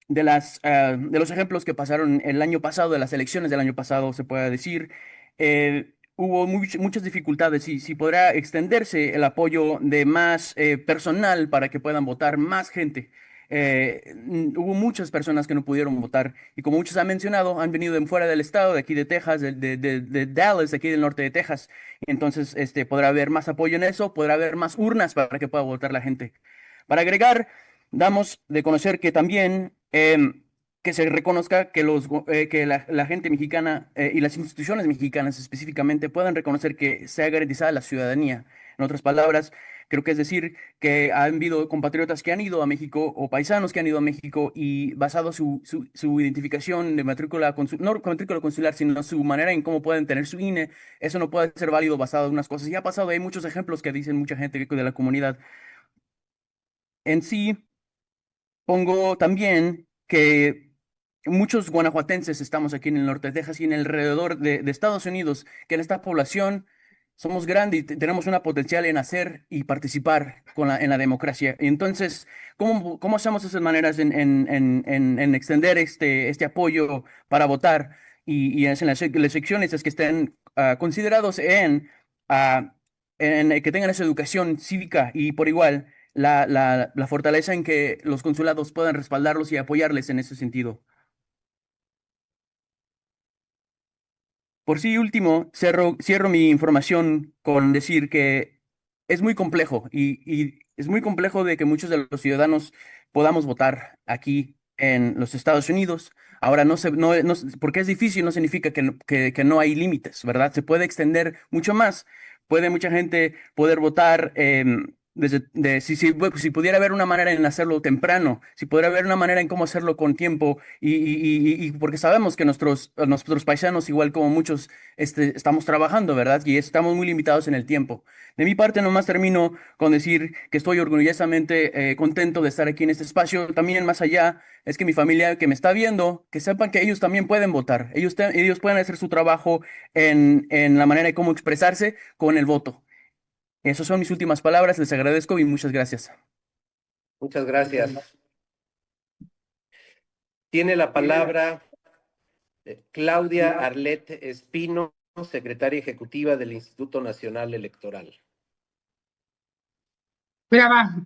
de los ejemplos que pasaron el año pasado, de las elecciones del año pasado, se puede decir, hubo muchas dificultades y si podrá extenderse el apoyo de más personal para que puedan votar más gente. Hubo muchas personas que no pudieron votar y como muchos han mencionado, han venido de fuera del estado, de aquí de Texas, de Dallas, de aquí del norte de Texas. Entonces, podrá haber más apoyo en eso, podrá haber más urnas para que pueda votar la gente. Para agregar, damos de conocer que también que se reconozca que la gente mexicana y las instituciones mexicanas específicamente puedan reconocer que sea garantizada la ciudadanía. En otras palabras, Creo que es decir que han habido compatriotas que han ido a México o paisanos que han ido a México y basado su identificación de matrícula consular, no matrícula consular, sino su manera en cómo pueden tener su INE, eso no puede ser válido basado en unas cosas. Y ha pasado, hay muchos ejemplos que dicen mucha gente de la comunidad. En sí, pongo también que muchos guanajuatenses estamos aquí en el norte de Texas y en alrededor de Estados Unidos, que en esta población somos grandes y tenemos una potencial en hacer y participar en la democracia. Y entonces, ¿cómo hacemos esas maneras en extender este apoyo para votar y en las elecciones es que estén considerados en que tengan esa educación cívica y por igual la fortaleza en que los consulados puedan respaldarlos y apoyarles en ese sentido? Por sí, último, cierro mi información con decir que es muy complejo y es muy complejo de que muchos de los ciudadanos podamos votar aquí en los Estados Unidos. Ahora, porque es difícil no significa que no hay límites, ¿verdad? Se puede extender mucho más. Puede mucha gente poder votar si pudiera haber una manera en hacerlo temprano, si pudiera haber una manera en cómo hacerlo con tiempo y porque sabemos que nuestros paisanos, igual como muchos, estamos trabajando, ¿verdad? Y estamos muy limitados en el tiempo. De mi parte, nomás termino con decir que estoy orgullosamente contento de estar aquí en este espacio. También más allá, es que mi familia que me está viendo, que sepan que ellos también pueden votar. Ellos pueden hacer su trabajo en la manera de cómo expresarse con el voto. Esas son mis últimas palabras. Les agradezco y muchas gracias. Muchas gracias. Tiene la palabra Claudia Arlet Espino, secretaria ejecutiva del Instituto Nacional Electoral.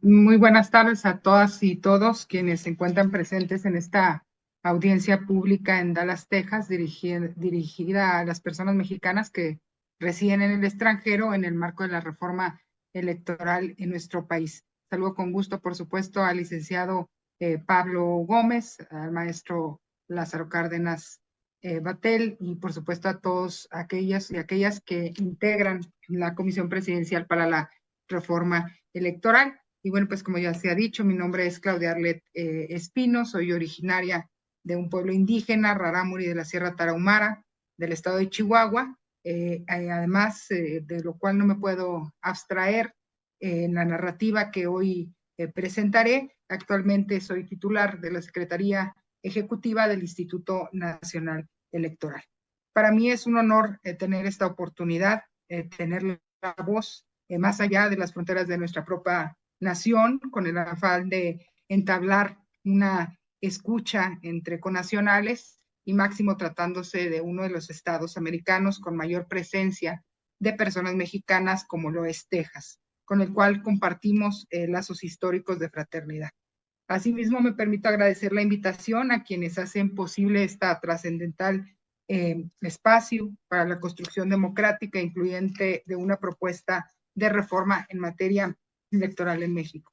Muy buenas tardes a todas y todos quienes se encuentran presentes en esta audiencia pública en Dallas, Texas, dirigida a las personas mexicanas que residen en el extranjero en el marco de la reforma electoral en nuestro país. Saludo con gusto, por supuesto, al licenciado Pablo Gómez, al maestro Lázaro Cárdenas Batel y, por supuesto, a todos aquellas y aquellas que integran la Comisión Presidencial para la Reforma Electoral. Y bueno, pues como ya se ha dicho, mi nombre es Claudia Arlet Espino, soy originaria de un pueblo indígena, Rarámuri de la Sierra Tarahumara, del estado de Chihuahua, además de lo cual no me puedo abstraer en la narrativa que hoy presentaré. Actualmente soy titular de la Secretaría Ejecutiva del Instituto Nacional Electoral. Para mí es un honor tener esta oportunidad, tener la voz más allá de las fronteras de nuestra propia nación, con el afán de entablar una escucha entre connacionales y máximo tratándose de uno de los estados americanos con mayor presencia de personas mexicanas como lo es Texas, con el cual compartimos lazos históricos de fraternidad. Asimismo, me permito agradecer la invitación a quienes hacen posible esta trascendental espacio para la construcción democrática incluyente de una propuesta de reforma en materia electoral en México.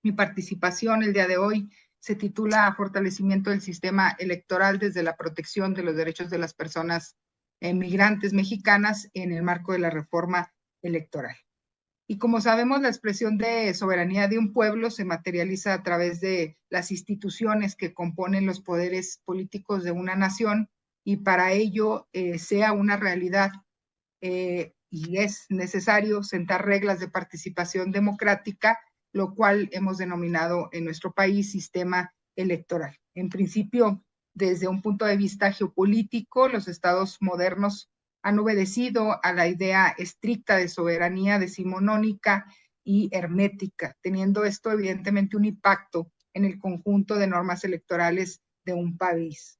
Mi participación el día de hoy se titula Fortalecimiento del sistema electoral desde la protección de los derechos de las personas migrantes mexicanas en el marco de la reforma electoral. Y como sabemos, la expresión de soberanía de un pueblo se materializa a través de las instituciones que componen los poderes políticos de una nación y para ello sea una realidad y es necesario sentar reglas de participación democrática, lo cual hemos denominado en nuestro país sistema electoral. En principio, desde un punto de vista geopolítico, los estados modernos han obedecido a la idea estricta de soberanía decimonónica y hermética, teniendo esto evidentemente un impacto en el conjunto de normas electorales de un país.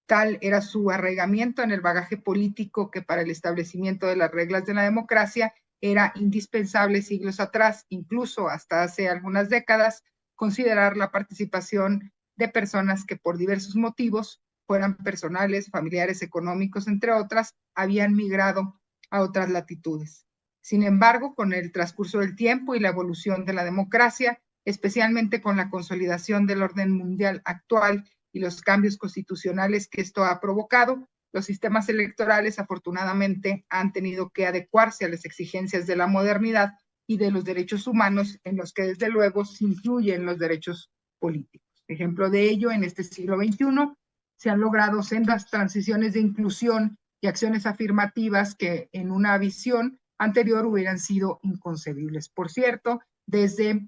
Tal era su arraigamiento en el bagaje político que para el establecimiento de las reglas de la democracia era indispensable siglos atrás, incluso hasta hace algunas décadas, considerar la participación de personas que por diversos motivos, fueran personales, familiares, económicos, entre otras, habían migrado a otras latitudes. Sin embargo, con el transcurso del tiempo y la evolución de la democracia, especialmente con la consolidación del orden mundial actual y los cambios constitucionales que esto ha provocado, los sistemas electorales afortunadamente han tenido que adecuarse a las exigencias de la modernidad y de los derechos humanos, en los que desde luego se incluyen los derechos políticos. Ejemplo de ello, en este siglo XXI se han logrado sendas transiciones de inclusión y acciones afirmativas que en una visión anterior hubieran sido inconcebibles. Por cierto, desde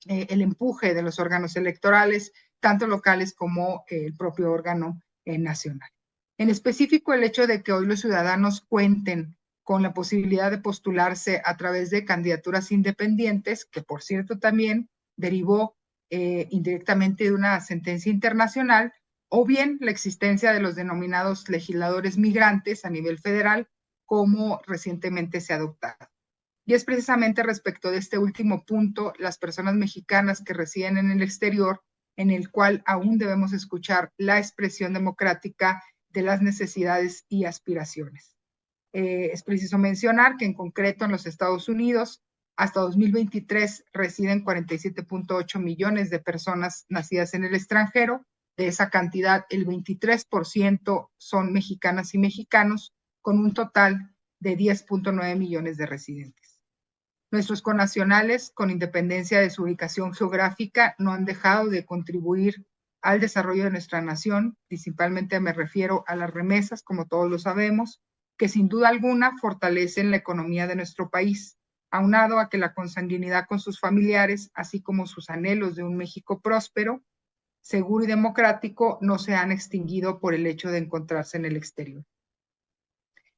el empuje de los órganos electorales, tanto locales como el propio órgano nacional. En específico, el hecho de que hoy los ciudadanos cuenten con la posibilidad de postularse a través de candidaturas independientes, que por cierto también derivó indirectamente de una sentencia internacional, o bien la existencia de los denominados legisladores migrantes a nivel federal, como recientemente se ha adoptado. Y es precisamente respecto de este último punto, las personas mexicanas que residen en el exterior, en el cual aún debemos escuchar la expresión democrática de las necesidades y aspiraciones. Es preciso mencionar que en concreto en los Estados Unidos, hasta 2023 residen 47.8 millones de personas nacidas en el extranjero. De esa cantidad, el 23% son mexicanas y mexicanos, con un total de 10.9 millones de residentes. Nuestros connacionales, con independencia de su ubicación geográfica, no han dejado de contribuir al desarrollo de nuestra nación. Principalmente me refiero a las remesas, como todos lo sabemos, que sin duda alguna fortalecen la economía de nuestro país, aunado a que la consanguinidad con sus familiares, así como sus anhelos de un México próspero, seguro y democrático, no se han extinguido por el hecho de encontrarse en el exterior.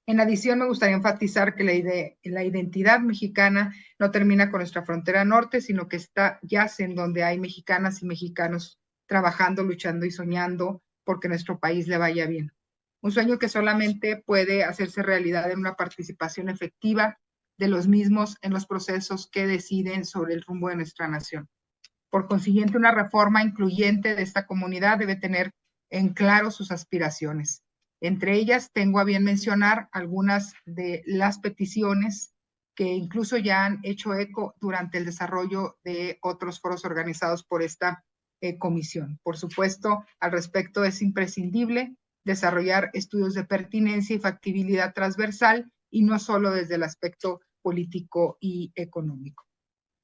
En adición, me gustaría enfatizar que la identidad mexicana no termina con nuestra frontera norte, sino que yace en donde hay mexicanas y mexicanos trabajando, luchando y soñando porque nuestro país le vaya bien. Un sueño que solamente puede hacerse realidad en una participación efectiva de los mismos en los procesos que deciden sobre el rumbo de nuestra nación. Por consiguiente, una reforma incluyente de esta comunidad debe tener en claro sus aspiraciones. Entre ellas, tengo a bien mencionar algunas de las peticiones que incluso ya han hecho eco durante el desarrollo de otros foros organizados por esta comisión. Por supuesto, al respecto es imprescindible desarrollar estudios de pertinencia y factibilidad transversal y no solo desde el aspecto político y económico.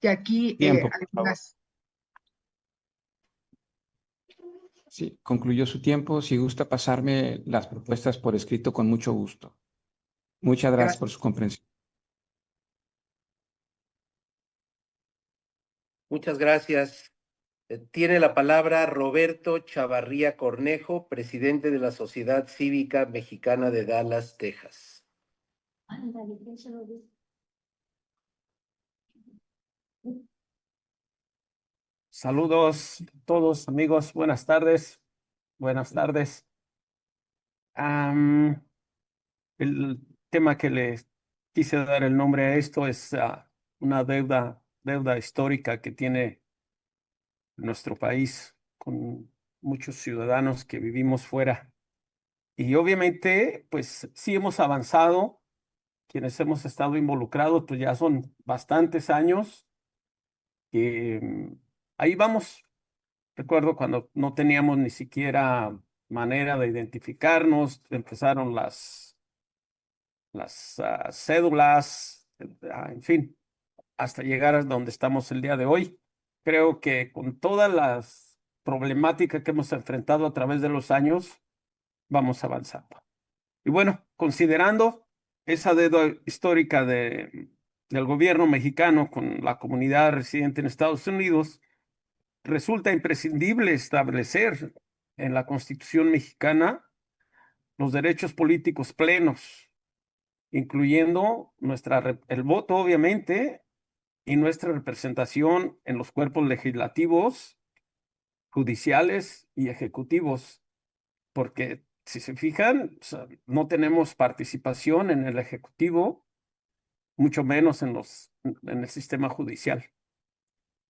Y aquí algunas... Sí, concluyó su tiempo. Si gusta pasarme las propuestas por escrito, con mucho gusto. Muchas gracias por su comprensión. Muchas gracias. Tiene la palabra Roberto Chavarría Cornejo, presidente de la Sociedad Cívica Mexicana de Dallas, Texas. Saludos a todos, amigos. Buenas tardes. Buenas tardes. El tema que les quise dar el nombre a esto es una deuda histórica que tiene nuestro país con muchos ciudadanos que vivimos fuera. Y obviamente, pues sí hemos avanzado. Quienes hemos estado involucrados, pues ya son bastantes años. Ahí vamos. Recuerdo cuando no teníamos ni siquiera manera de identificarnos, empezaron las cédulas, en fin, hasta llegar a donde estamos el día de hoy. Creo que con todas las problemáticas que hemos enfrentado a través de los años, vamos avanzando. Y bueno, considerando esa deuda histórica del gobierno mexicano con la comunidad residente en Estados Unidos, resulta imprescindible establecer en la Constitución mexicana los derechos políticos plenos, incluyendo el voto, obviamente, y nuestra representación en los cuerpos legislativos, judiciales y ejecutivos, porque si se fijan, o sea, no tenemos participación en el ejecutivo, mucho menos en el sistema judicial.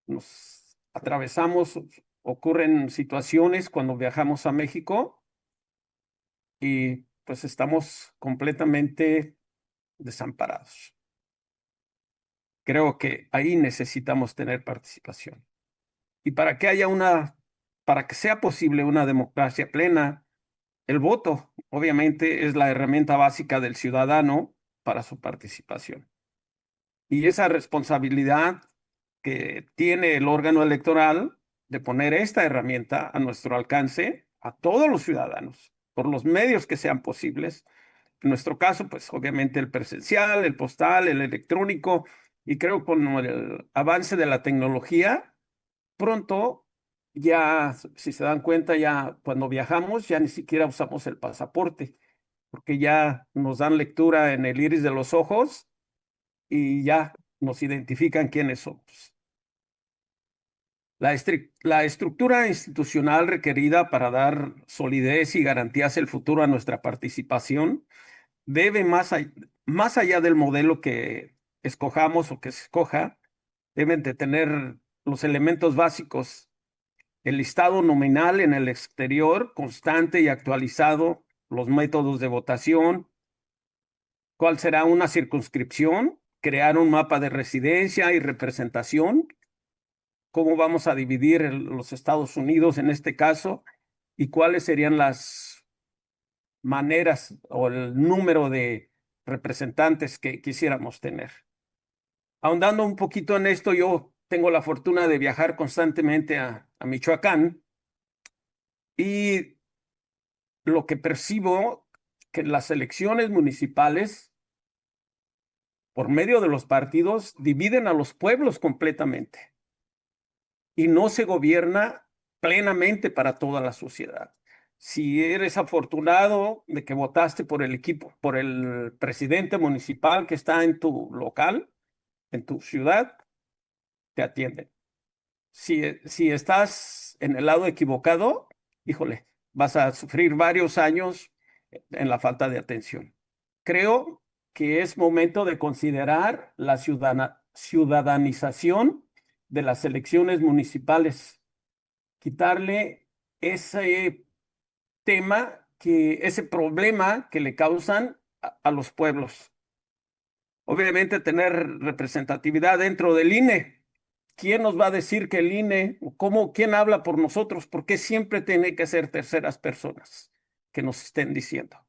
Nos atravesamos, ocurren situaciones cuando viajamos a México y pues estamos completamente desamparados. Creo que ahí necesitamos tener participación. Y para que sea posible una democracia plena, el voto, obviamente, es la herramienta básica del ciudadano para su participación. y esa responsabilidad que tiene el órgano electoral de poner esta herramienta a nuestro alcance a todos los ciudadanos, por los medios que sean posibles. En nuestro caso, pues obviamente el presencial, el postal, el electrónico, y creo con el avance de la tecnología, pronto ya, si se dan cuenta, ya cuando viajamos ya ni siquiera usamos el pasaporte, porque ya nos dan lectura en el iris de los ojos y ya nos identifican quiénes somos. La estructura institucional requerida para dar solidez y garantías el futuro a nuestra participación debe más allá del modelo que escojamos o que se escoja, deben de tener los elementos básicos: el listado nominal en el exterior, constante y actualizado, los métodos de votación, cuál será una circunscripción, crear un mapa de residencia y representación, cómo vamos a dividir los Estados Unidos en este caso y cuáles serían las maneras o el número de representantes que quisiéramos tener. Ahondando un poquito en esto, yo tengo la fortuna de viajar constantemente a Michoacán y lo que percibo que las elecciones municipales, por medio de los partidos, dividen a los pueblos completamente y no se gobierna plenamente para toda la sociedad. Si eres afortunado de que votaste por el equipo, por el presidente municipal que está en tu local, en tu ciudad, te atienden. Si estás en el lado equivocado, híjole, vas a sufrir varios años en la falta de atención. Creo que es momento de considerar la ciudadanización de las elecciones municipales, quitarle ese tema, ese problema que le causan a los pueblos. Obviamente tener representatividad dentro del INE. ¿Quién nos va a decir que el INE, quién habla por nosotros? ¿Por qué siempre tiene que ser terceras personas que nos estén diciendo?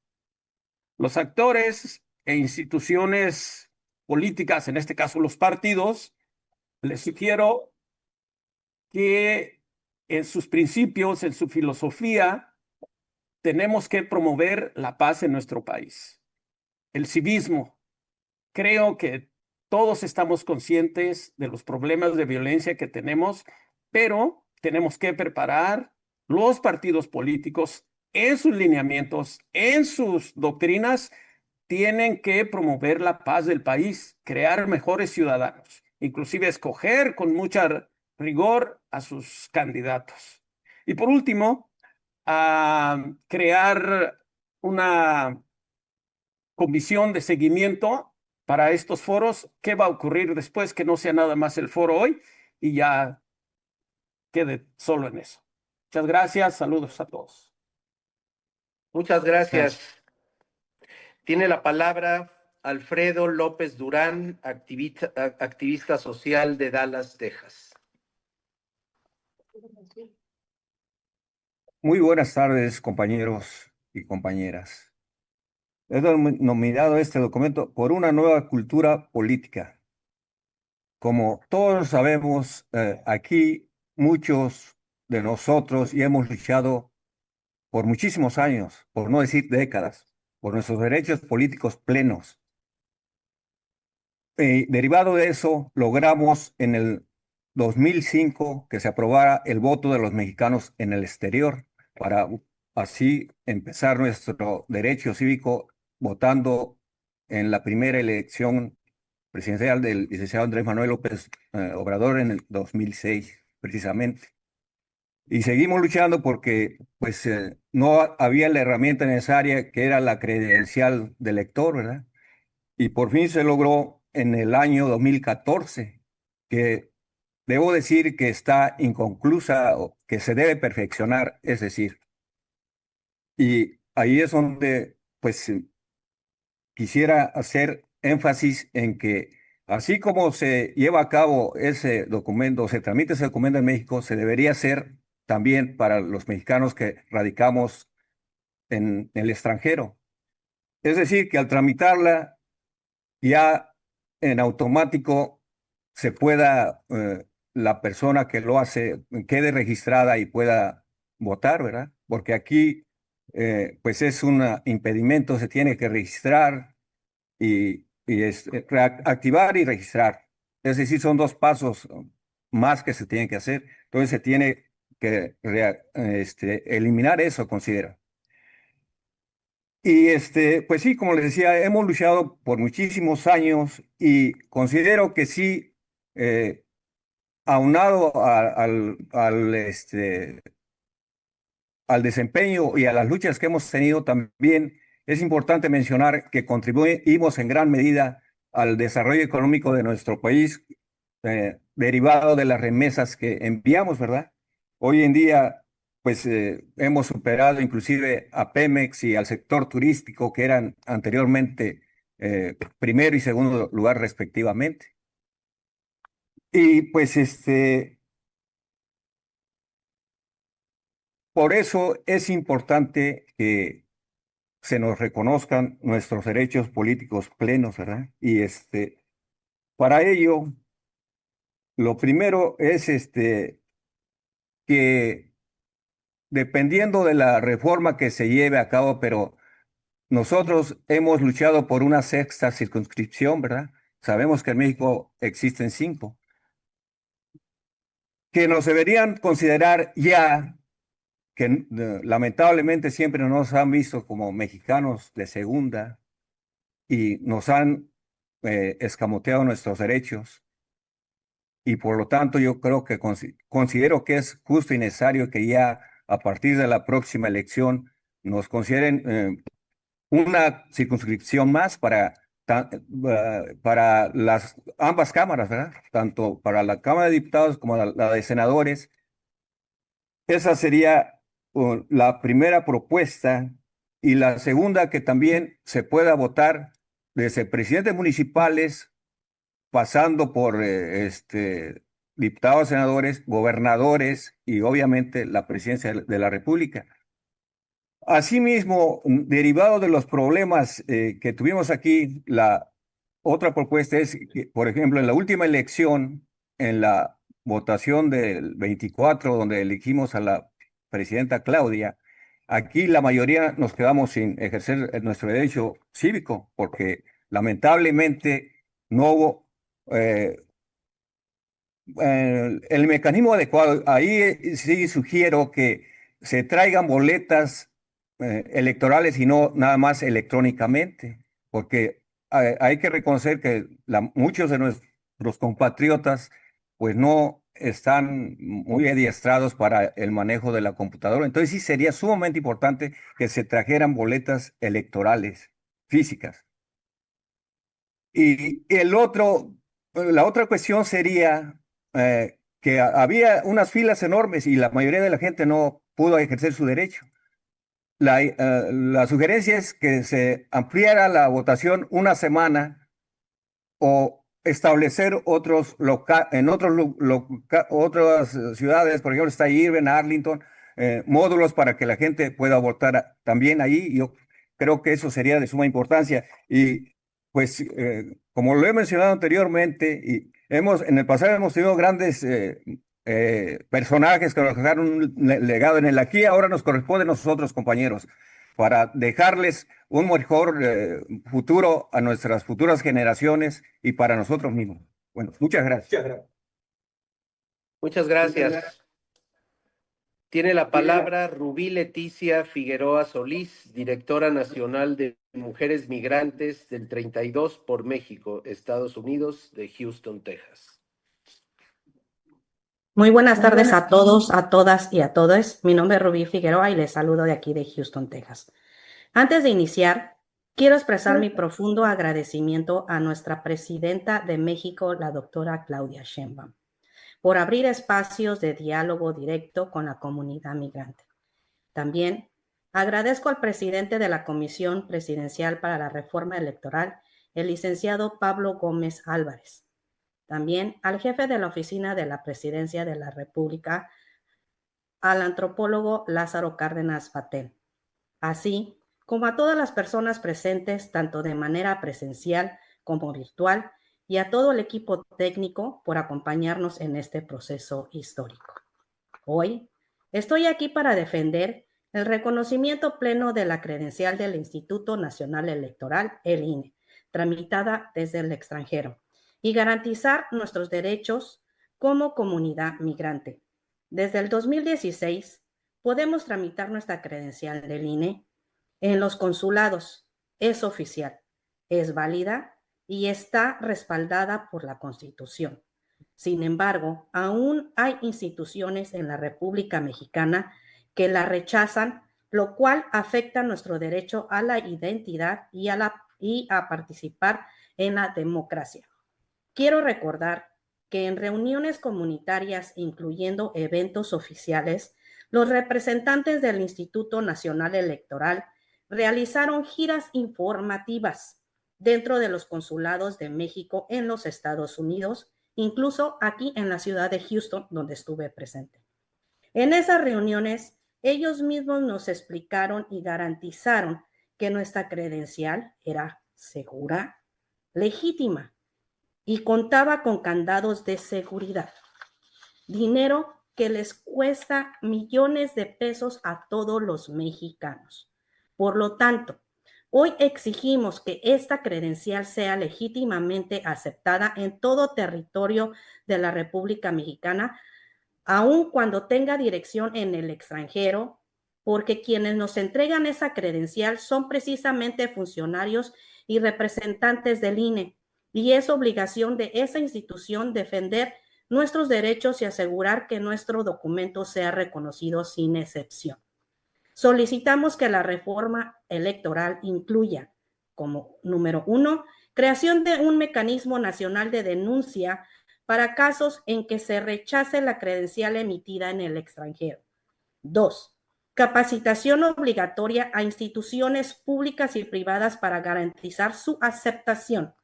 Los actores e instituciones políticas, en este caso los partidos, les sugiero que en sus principios, en su filosofía, tenemos que promover la paz en nuestro país, el civismo. Creo que todos estamos conscientes de los problemas de violencia que tenemos, pero tenemos que preparar los partidos políticos en sus lineamientos, en sus doctrinas, tienen que promover la paz del país, crear mejores ciudadanos, inclusive escoger con mucha rigor a sus candidatos. Y por último, crear una comisión de seguimiento para estos foros. ¿Qué va a ocurrir después? Que no sea nada más el foro hoy y ya quede solo en eso. Muchas gracias. Saludos a todos. Muchas gracias. Tiene la palabra Alfredo López Durán, activista social de Dallas, Texas. Muy buenas tardes, compañeros y compañeras. He denominado este documento por una nueva cultura política. Como todos sabemos, aquí muchos de nosotros y hemos luchado por muchísimos años, por no decir décadas, por nuestros derechos políticos plenos. Derivado de eso, logramos en el 2005 que se aprobara el voto de los mexicanos en el exterior para así empezar nuestro derecho cívico votando en la primera elección presidencial del licenciado Andrés Manuel López Obrador en el 2006, precisamente. Y seguimos luchando porque pues, no había la herramienta necesaria que era la credencial del lector, ¿verdad? Y por fin se logró en el año 2014, que debo decir que está inconclusa o que se debe perfeccionar, es decir. Y ahí es donde pues quisiera hacer énfasis en que así como se lleva a cabo ese documento, se tramita ese documento en México, se debería hacer también para los mexicanos que radicamos en el extranjero. Es decir, que al tramitarla ya en automático se pueda, la persona que lo hace quede registrada y pueda votar, ¿verdad? Porque aquí, pues es un impedimento, se tiene que registrar activar y registrar. Es decir, son dos pasos más que se tienen que hacer. Entonces se tiene que eliminar eso, considero. Y pues sí, como les decía, hemos luchado por muchísimos años y considero que sí, aunado al desempeño y a las luchas que hemos tenido también, es importante mencionar que contribuimos en gran medida al desarrollo económico de nuestro país, derivado de las remesas que enviamos, ¿verdad? Hoy en día, pues hemos superado inclusive a Pemex y al sector turístico, que eran anteriormente primero y segundo lugar respectivamente. Y pues por eso es importante que se nos reconozcan nuestros derechos políticos plenos, ¿verdad? Y para ello, lo primero es que dependiendo de la reforma que se lleve a cabo, pero nosotros hemos luchado por una sexta circunscripción, ¿verdad? Sabemos que en México existen 5, que nos deberían considerar ya que lamentablemente siempre nos han visto como mexicanos de segunda y nos han escamoteado nuestros derechos. Y por lo tanto yo creo que considero que es justo y necesario que ya a partir de la próxima elección nos consideren una circunscripción más para ambas cámaras, ¿verdad? Tanto para la Cámara de Diputados como la de Senadores. Esa sería la primera propuesta. Y la segunda, que también se pueda votar desde presidentes municipales, pasando por diputados, senadores, gobernadores y obviamente la presidencia de la República. Asimismo, derivado de los problemas que tuvimos aquí, la otra propuesta es que, por ejemplo, en la última elección, en la votación del 24, donde elegimos a la presidenta Claudia, aquí la mayoría nos quedamos sin ejercer nuestro derecho cívico, porque lamentablemente no hubo el mecanismo adecuado. Ahí sí sugiero que se traigan boletas electorales y no nada más electrónicamente, porque hay que reconocer que muchos de nuestros compatriotas pues no están muy adiestrados para el manejo de la computadora. Entonces sí sería sumamente importante que se trajeran boletas electorales físicas. Y la otra cuestión sería que había unas filas enormes y la mayoría de la gente no pudo ejercer su derecho. La sugerencia es que se ampliara la votación una semana o establecer otras ciudades, por ejemplo, está Irvine, Arlington, módulos para que la gente pueda votar también allí. Yo creo que eso sería de suma importancia. Y pues, como lo he mencionado anteriormente, y en el pasado hemos tenido grandes personajes que nos dejaron un legado en el aquí, ahora nos corresponde a nosotros, compañeros, para dejarles un mejor futuro a nuestras futuras generaciones y para nosotros mismos. Bueno, muchas gracias. Muchas gracias. Tiene la palabra Rubí Leticia Figueroa Solís, directora nacional de Mujeres Migrantes del 32 por México, Estados Unidos, de Houston, Texas. Muy buenas tardes a todos, a todas y a todos. Mi nombre es Rubí Figueroa y les saludo de aquí de Houston, Texas. Antes de iniciar, quiero expresar mi profundo agradecimiento a nuestra presidenta de México, la doctora Claudia Sheinbaum, por abrir espacios de diálogo directo con la comunidad migrante. También agradezco al presidente de la Comisión Presidencial para la Reforma Electoral, el licenciado Pablo Gómez Álvarez. También al jefe de la Oficina de la Presidencia de la República, al antropólogo Lázaro Cárdenas Batel, así como a todas las personas presentes, tanto de manera presencial como virtual, y a todo el equipo técnico por acompañarnos en este proceso histórico. Hoy estoy aquí para defender el reconocimiento pleno de la credencial del Instituto Nacional Electoral, el INE, tramitada desde el extranjero, y garantizar nuestros derechos como comunidad migrante. Desde el 2016 podemos tramitar nuestra credencial del INE en los consulados. Es oficial, es válida y está respaldada por la Constitución. Sin embargo, aún hay instituciones en la República Mexicana que la rechazan, lo cual afecta nuestro derecho a la identidad y a participar en la democracia. Quiero recordar que en reuniones comunitarias, incluyendo eventos oficiales, los representantes del Instituto Nacional Electoral realizaron giras informativas dentro de los consulados de México en los Estados Unidos, incluso aquí en la ciudad de Houston, donde estuve presente. En esas reuniones, ellos mismos nos explicaron y garantizaron que nuestra credencial era segura, legítima y contaba con candados de seguridad. Dinero que les cuesta millones de pesos a todos los mexicanos. Por lo tanto, hoy exigimos que esta credencial sea legítimamente aceptada en todo territorio de la República Mexicana, aun cuando tenga dirección en el extranjero, porque quienes nos entregan esa credencial son precisamente funcionarios y representantes del INE, y es obligación de esa institución defender nuestros derechos y asegurar que nuestro documento sea reconocido sin excepción. Solicitamos que la reforma electoral incluya, como número 1, creación de un mecanismo nacional de denuncia para casos en que se rechace la credencial emitida en el extranjero. 2, capacitación obligatoria a instituciones públicas y privadas para garantizar su aceptación.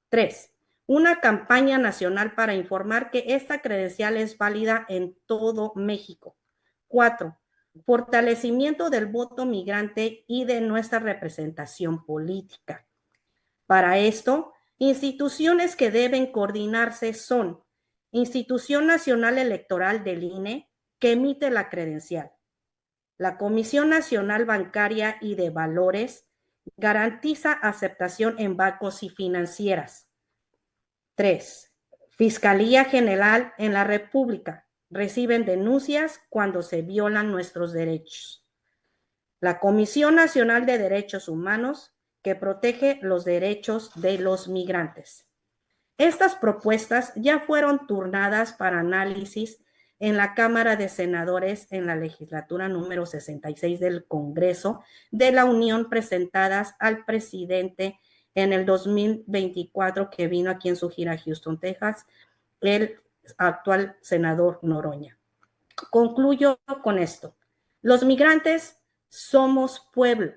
3, una campaña nacional para informar que esta credencial es válida en todo México. 4, fortalecimiento del voto migrante y de nuestra representación política. Para esto, instituciones que deben coordinarse son Institución Nacional Electoral del INE, que emite la credencial. La Comisión Nacional Bancaria y de Valores garantiza aceptación en bancos y financieras. 3. Fiscalía General en la República. Reciben denuncias cuando se violan nuestros derechos. La Comisión Nacional de Derechos Humanos, que protege los derechos de los migrantes. Estas propuestas ya fueron turnadas para análisis en la Cámara de Senadores en la legislatura número 66 del Congreso de la Unión, presentadas al presidente en el 2024, que vino aquí en su gira a Houston, Texas, el actual senador Noroña. Concluyo con esto. Los migrantes somos pueblo,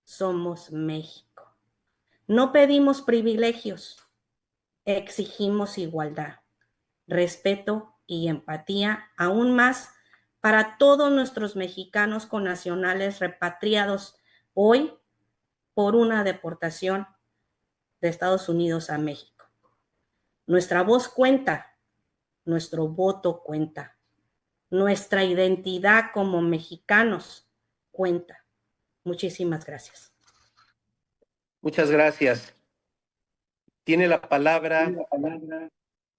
somos México. No pedimos privilegios, exigimos igualdad, respeto y empatía, aún más para todos nuestros mexicanos connacionales repatriados hoy por una deportación de Estados Unidos a México. Nuestra voz cuenta, nuestro voto cuenta, nuestra identidad como mexicanos cuenta. Muchísimas gracias. Muchas gracias. Tiene la palabra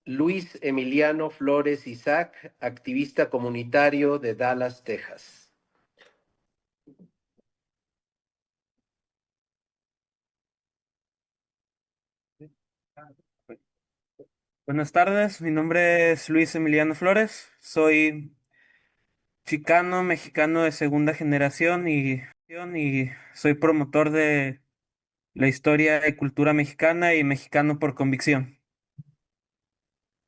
Luis Emiliano Flores Isaac, activista comunitario de Dallas, Texas. Buenas tardes, mi nombre es Luis Emiliano Flores, soy chicano, mexicano de segunda generación y soy promotor de la historia y cultura mexicana y mexicano por convicción.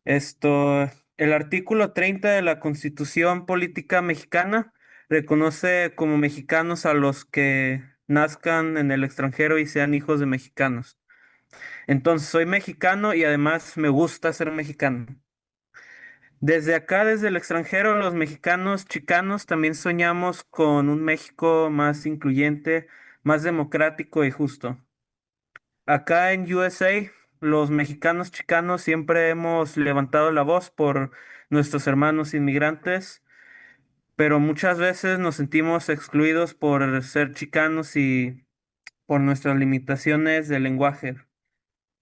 El artículo 30 de la Constitución Política Mexicana reconoce como mexicanos a los que nazcan en el extranjero y sean hijos de mexicanos. Entonces, soy mexicano y además me gusta ser mexicano. Desde acá, desde el extranjero, los mexicanos chicanos también soñamos con un México más incluyente, más democrático y justo. Acá en USA los mexicanos chicanos siempre hemos levantado la voz por nuestros hermanos inmigrantes, pero muchas veces nos sentimos excluidos por ser chicanos y por nuestras limitaciones de lenguaje.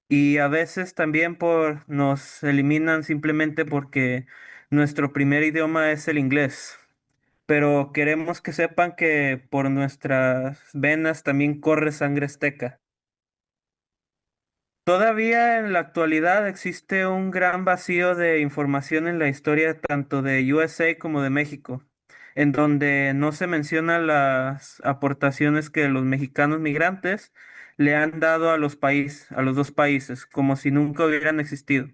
Y a veces también nos eliminan simplemente porque nuestro primer idioma es el inglés. Pero queremos que sepan que por nuestras venas también corre sangre azteca. Todavía en la actualidad existe un gran vacío de información en la historia tanto de USA como de México, en donde no se mencionan las aportaciones que los mexicanos migrantes le han dado a a los dos países, como si nunca hubieran existido.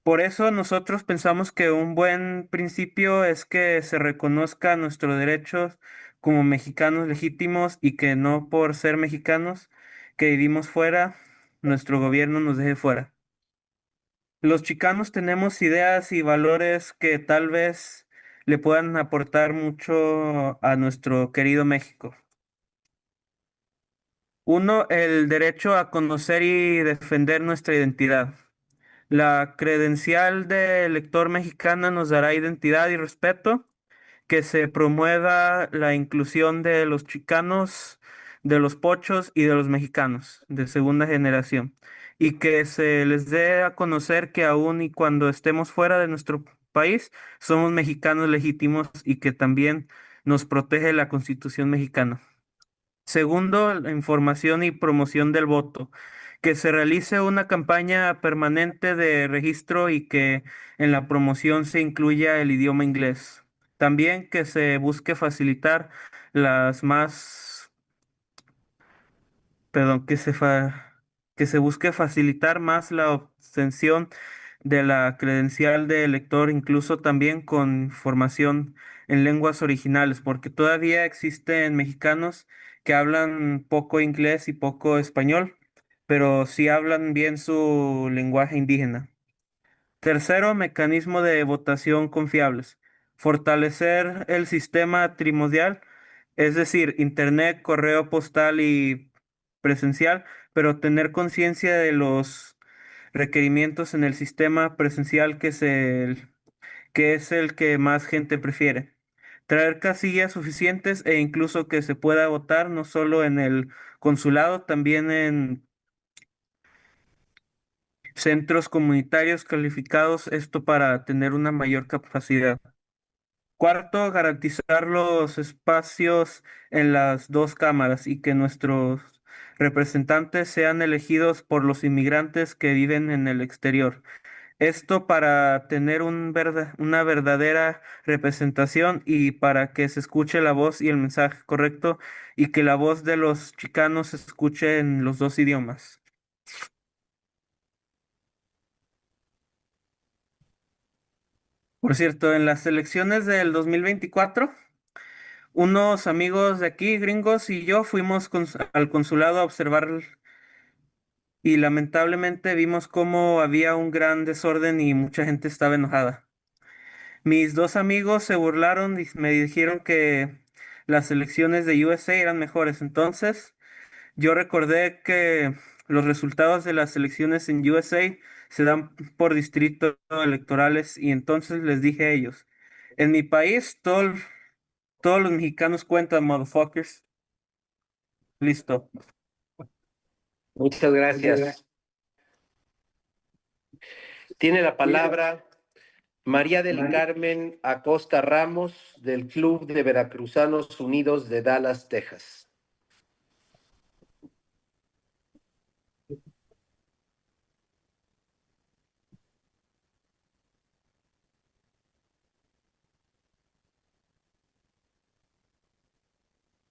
Por eso nosotros pensamos que un buen principio es que se reconozca nuestros derechos como mexicanos legítimos y que no por ser mexicanos que vivimos fuera, nuestro gobierno nos deje fuera. Los chicanos tenemos ideas y valores que tal vez le puedan aportar mucho a nuestro querido México. Uno, el derecho a conocer y defender nuestra identidad. La credencial de elector mexicana nos dará identidad y respeto, que se promueva la inclusión de los chicanos, de los pochos y de los mexicanos de segunda generación, y que se les dé a conocer que aún y cuando estemos fuera de nuestro país, somos mexicanos legítimos y que también nos protege la Constitución mexicana. Segundo, la información y promoción del voto. Que se realice una campaña permanente de registro y que en la promoción se incluya el idioma inglés. También que se busque facilitar las más, perdón, que se busque facilitar más la obtención de la credencial de elector, incluso también con información en lenguas originales, porque todavía existen mexicanos que hablan poco inglés y poco español, pero sí hablan bien su lenguaje indígena. Tercero, mecanismo de votación confiables. Fortalecer el sistema trimodial, es decir, internet, correo postal y presencial, pero tener conciencia de los requerimientos en el sistema presencial que es el que más gente prefiere. Traer casillas suficientes e incluso que se pueda votar no solo en el consulado, también en centros comunitarios calificados, esto para tener una mayor capacidad. Cuarto, garantizar los espacios en las dos cámaras y que nuestros representantes sean elegidos por los inmigrantes que viven en el exterior. Esto para tener una verdadera representación y para que se escuche la voz y el mensaje correcto y que la voz de los chicanos se escuche en los dos idiomas. Por cierto, en las elecciones del 2024, unos amigos de aquí, gringos, y yo fuimos al consulado a observar y lamentablemente vimos cómo había un gran desorden y mucha gente estaba enojada. Mis dos amigos se burlaron y me dijeron que las elecciones de USA eran mejores. Entonces, yo recordé que los resultados de las elecciones en USA se dan por distritos electorales y entonces les dije a ellos, en mi país todos los mexicanos cuentan, motherfuckers. Listo. Muchas gracias. Tiene la palabra María del Carmen Acosta Ramos, del Club de Veracruzanos Unidos de Dallas, Texas.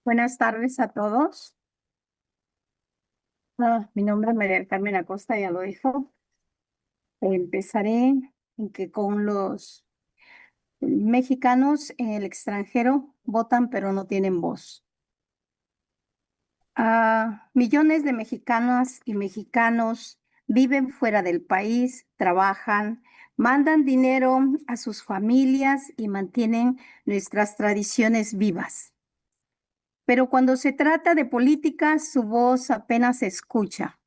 Buenas tardes a todos. Mi nombre es María del Carmen Acosta, ya lo dijo. Empezaré en que con los mexicanos en el extranjero votan pero no tienen voz. Millones de mexicanas y mexicanos viven fuera del país, trabajan, mandan dinero a sus familias y mantienen nuestras tradiciones vivas. Pero cuando se trata de política, su voz apenas se escucha.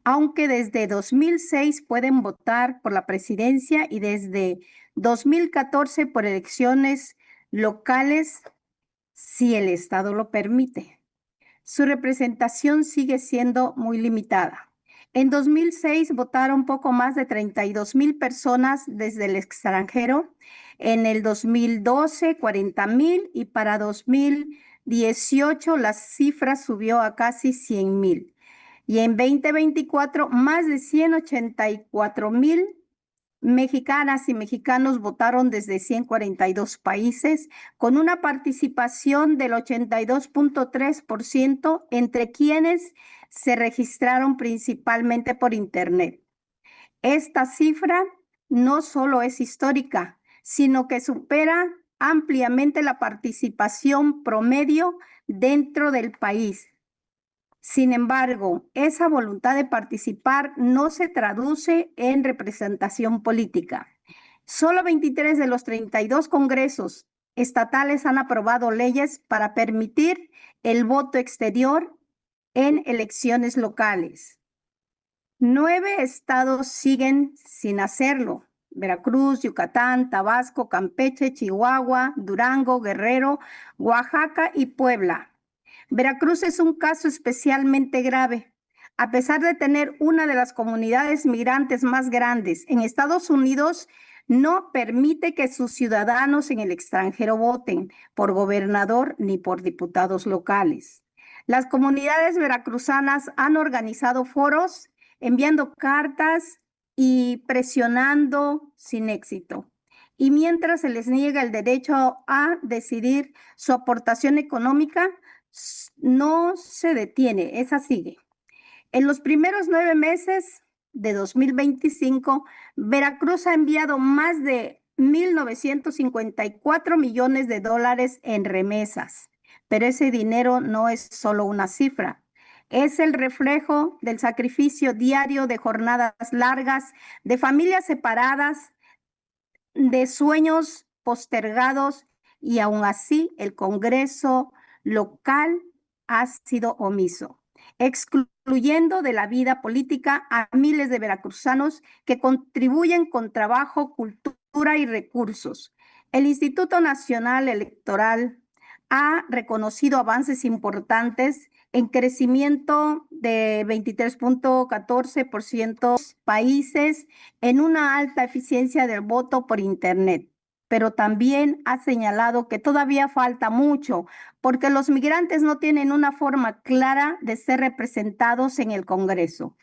aunque desde 2006 pueden votar por la presidencia y desde 2014 por elecciones locales si el Estado lo permite. Su representación sigue siendo muy limitada. En 2006 votaron poco más de 32,000 personas desde el extranjero. En el 2012, 40,000 y para 2018 la cifra subió a casi 100,000. Y en 2024, más de 184,000 mexicanas y mexicanos votaron desde 142 países, con una participación del 82.3% entre quienes se registraron principalmente por Internet. Esta cifra no solo es histórica, sino que supera ampliamente la participación promedio dentro del país. Sin embargo, esa voluntad de participar no se traduce en representación política. Solo 23 de los 32 congresos estatales han aprobado leyes para permitir el voto exterior en elecciones locales. 9 estados siguen sin hacerlo: Veracruz, Yucatán, Tabasco, Campeche, Chihuahua, Durango, Guerrero, Oaxaca y Puebla. Veracruz es un caso especialmente grave. A pesar de tener una de las comunidades migrantes más grandes en Estados Unidos, no permite que sus ciudadanos en el extranjero voten por gobernador ni por diputados locales. Las comunidades veracruzanas han organizado foros, enviando cartas y presionando sin éxito. Y mientras se les niega el derecho a decidir su aportación económica, no se detiene, esa sigue. En los primeros 9 meses de 2025, Veracruz ha enviado más de 1,954 millones de dólares en remesas, pero ese dinero no es solo una cifra. Es el reflejo del sacrificio diario de jornadas largas, de familias separadas, de sueños postergados, y aún así el Congreso local ha sido omiso, excluyendo de la vida política a miles de veracruzanos que contribuyen con trabajo, cultura y recursos. El Instituto Nacional Electoral ha reconocido avances importantes en crecimiento de 23.14% países, en una alta eficiencia del voto por Internet, pero también ha señalado que todavía falta mucho porque los migrantes no tienen una forma clara de ser representados en el Congreso.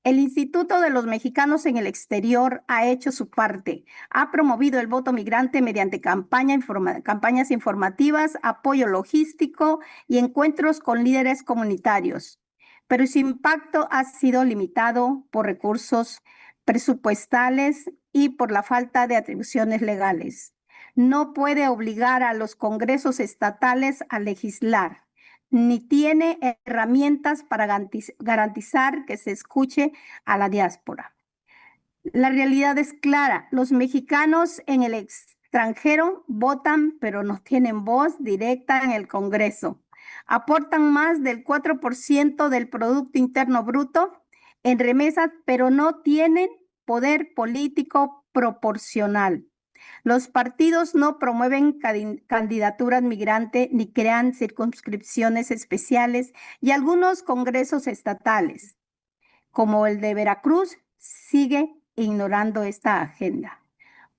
El Instituto de los Mexicanos en el Exterior ha hecho su parte. Ha promovido el voto migrante mediante campañas informativas, apoyo logístico y encuentros con líderes comunitarios. Pero su impacto ha sido limitado por recursos presupuestales y por la falta de atribuciones legales. No puede obligar a los congresos estatales a legislar, ni tiene herramientas para garantizar que se escuche a la diáspora. La realidad es clara: los mexicanos en el extranjero votan, pero no tienen voz directa en el Congreso. Aportan más del 4% del Producto Interno Bruto en remesas, pero no tienen poder político proporcional. Los partidos no promueven candidaturas migrantes ni crean circunscripciones especiales, y algunos congresos estatales, como el de Veracruz, sigue ignorando esta agenda.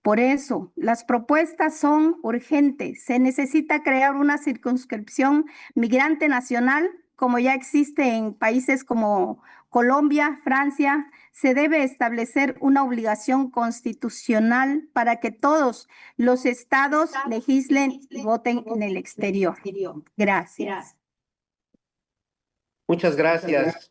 Por eso, las propuestas son urgentes. Se necesita crear una circunscripción migrante nacional, como ya existe en países como Colombia, Francia. Se debe establecer una obligación constitucional para que todos los estados legislen y voten en el exterior. Gracias. Muchas gracias.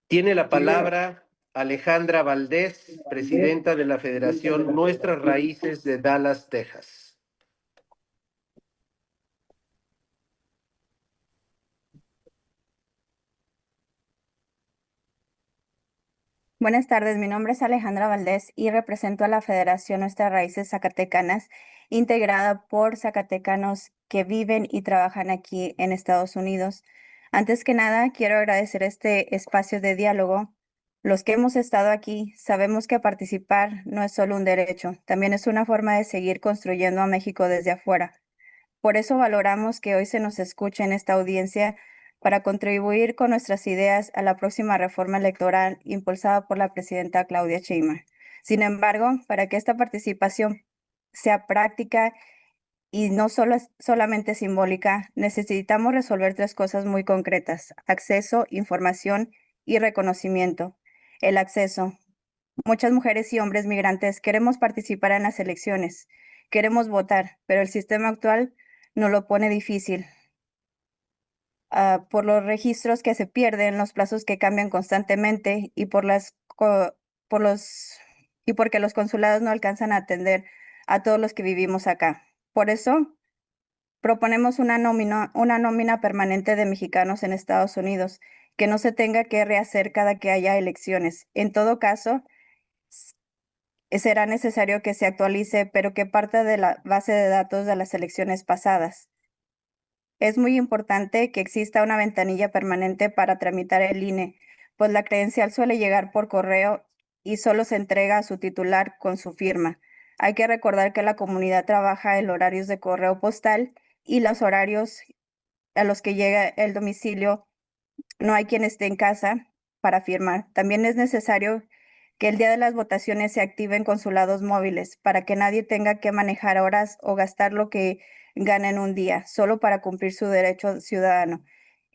Tiene la palabra Alejandra Valdés, presidenta de la Federación Nuestras Raíces de Dallas, Texas. Buenas tardes, mi nombre es Alejandra Valdés y represento a la Federación Nuestras Raíces Zacatecanas, integrada por zacatecanos que viven y trabajan aquí en Estados Unidos. Antes que nada, quiero agradecer este espacio de diálogo. Los que hemos estado aquí sabemos que participar no es solo un derecho, también es una forma de seguir construyendo a México desde afuera. Por eso valoramos que hoy se nos escuche en esta audiencia para contribuir con nuestras ideas a la próxima reforma electoral impulsada por la presidenta Claudia Sheinbaum. Sin embargo, para que esta participación sea práctica y no solamente simbólica, necesitamos resolver 3 cosas muy concretas: acceso, información y reconocimiento. El acceso. Muchas mujeres y hombres migrantes queremos participar en las elecciones, queremos votar, pero el sistema actual nos lo pone difícil. Por los registros que se pierden, los plazos que cambian constantemente y porque los consulados no alcanzan a atender a todos los que vivimos acá. Por eso, proponemos una nómina permanente de mexicanos en Estados Unidos, que no se tenga que rehacer cada que haya elecciones. En todo caso, será necesario que se actualice, pero que parta de la base de datos de las elecciones pasadas. Es muy importante que exista una ventanilla permanente para tramitar el INE, pues la credencial suele llegar por correo y solo se entrega a su titular con su firma. Hay que recordar que la comunidad trabaja en horarios de correo postal y los horarios a los que llega el domicilio no hay quien esté en casa para firmar. También es necesario que el día de las votaciones se activen consulados móviles para que nadie tenga que manejar horas o gastar lo que gana en un día solo para cumplir su derecho ciudadano.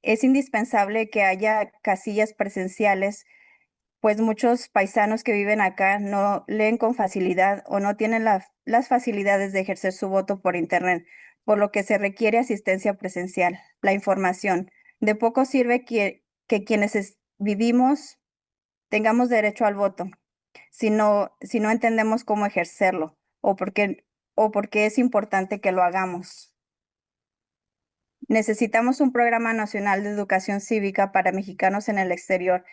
Es indispensable que haya casillas presenciales, pues muchos paisanos que viven acá no leen con facilidad o no tienen las facilidades de ejercer su voto por internet, por lo que se requiere asistencia presencial. La información. De poco sirve que quienes vivimos tengamos derecho al voto si no entendemos cómo ejercerlo o por qué es importante que lo hagamos. Necesitamos un programa nacional de educación cívica para mexicanos en el exterior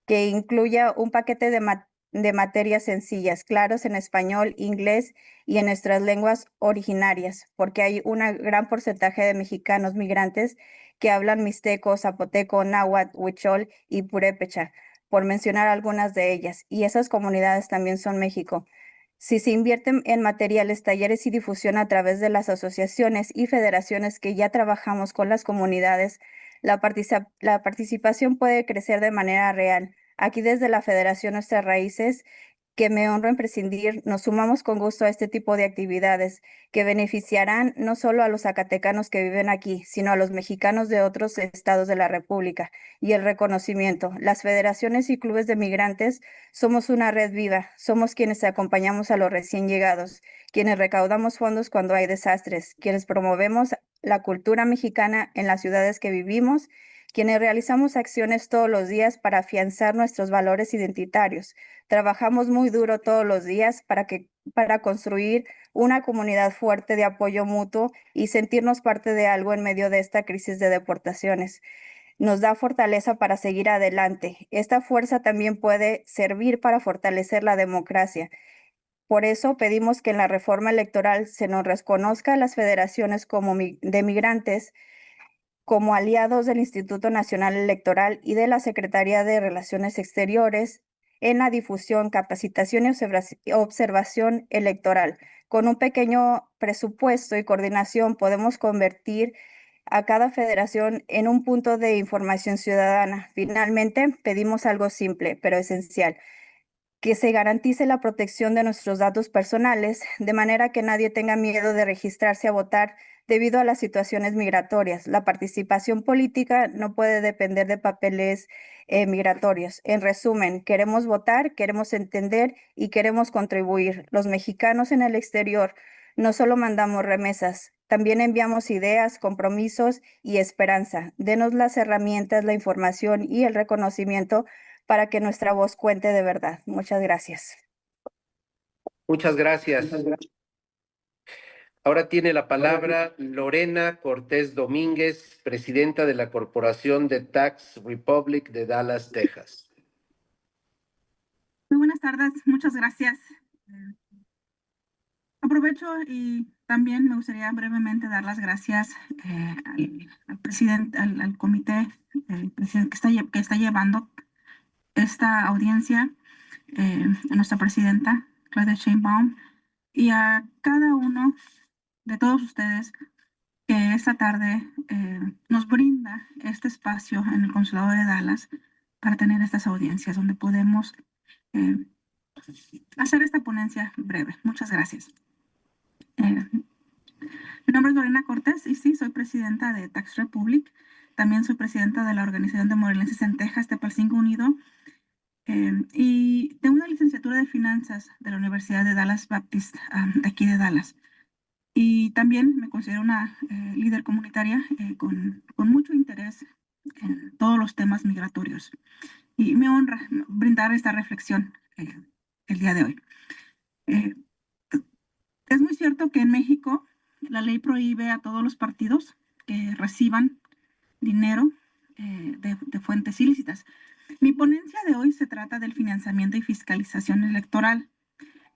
que incluya un paquete de materias sencillas, claros en español, inglés y en nuestras lenguas originarias, porque hay un gran porcentaje de mexicanos migrantes que hablan mixteco, zapoteco, náhuatl, huichol y purépecha, por mencionar algunas de ellas, y esas comunidades también son México. Si se invierten en materiales, talleres y difusión a través de las asociaciones y federaciones que ya trabajamos con las comunidades, la participación puede crecer de manera real. Aquí desde la Federación Nuestras Raíces, que me honro en presidir, nos sumamos con gusto a este tipo de actividades que beneficiarán no solo a los zacatecanos que viven aquí, sino a los mexicanos de otros estados de la República. Y el reconocimiento. Las federaciones y clubes de migrantes somos una red viva, somos quienes acompañamos a los recién llegados, quienes recaudamos fondos cuando hay desastres, quienes promovemos la cultura mexicana en las ciudades que vivimos, quienes realizamos acciones todos los días para afianzar nuestros valores identitarios. Trabajamos muy duro todos los días para construir una comunidad fuerte de apoyo mutuo y sentirnos parte de algo en medio de esta crisis de deportaciones. Nos da fortaleza para seguir adelante. Esta fuerza también puede servir para fortalecer la democracia. Por eso pedimos que en la reforma electoral se nos reconozca a las federaciones de migrantes como aliados del Instituto Nacional Electoral y de la Secretaría de Relaciones Exteriores en la difusión, capacitación y observación electoral. Con un pequeño presupuesto y coordinación podemos convertir a cada federación en un punto de información ciudadana. Finalmente, pedimos algo simple, pero esencial: que se garantice la protección de nuestros datos personales, de manera que nadie tenga miedo de registrarse a votar debido a las situaciones migratorias. La participación política no puede depender de papeles migratorios. En resumen, queremos votar, queremos entender y queremos contribuir. Los mexicanos en el exterior no solo mandamos remesas, también enviamos ideas, compromisos y esperanza. Denos las herramientas, la información y el reconocimiento para que nuestra voz cuente de verdad. Muchas gracias. Muchas gracias. Ahora tiene la palabra Lorena Cortés Domínguez, presidenta de la Corporación de Tax Republic de Dallas, Texas. Muy buenas tardes, muchas gracias. Aprovecho y también me gustaría brevemente dar las gracias al presidente, al comité presidente que está llevando esta audiencia, a nuestra presidenta, Claudia Sheinbaum, y a cada uno de todos ustedes que esta tarde nos brinda este espacio en el Consulado de Dallas para tener estas audiencias donde podemos hacer esta ponencia breve. Muchas gracias. Mi nombre es Lorena Cortés y sí, soy presidenta de Tax Republic. También soy presidenta de la Organización de Morelenses en Texas, Tepalcingo Unido, y tengo una licenciatura de finanzas de la Universidad de Dallas Baptist, de aquí de Dallas. Y también me considero una líder comunitaria con mucho interés en todos los temas migratorios. Y me honra brindar esta reflexión el día de hoy. Es muy cierto que en México la ley prohíbe a todos los partidos que reciban dinero de fuentes ilícitas. Mi ponencia de hoy se trata del financiamiento y fiscalización electoral.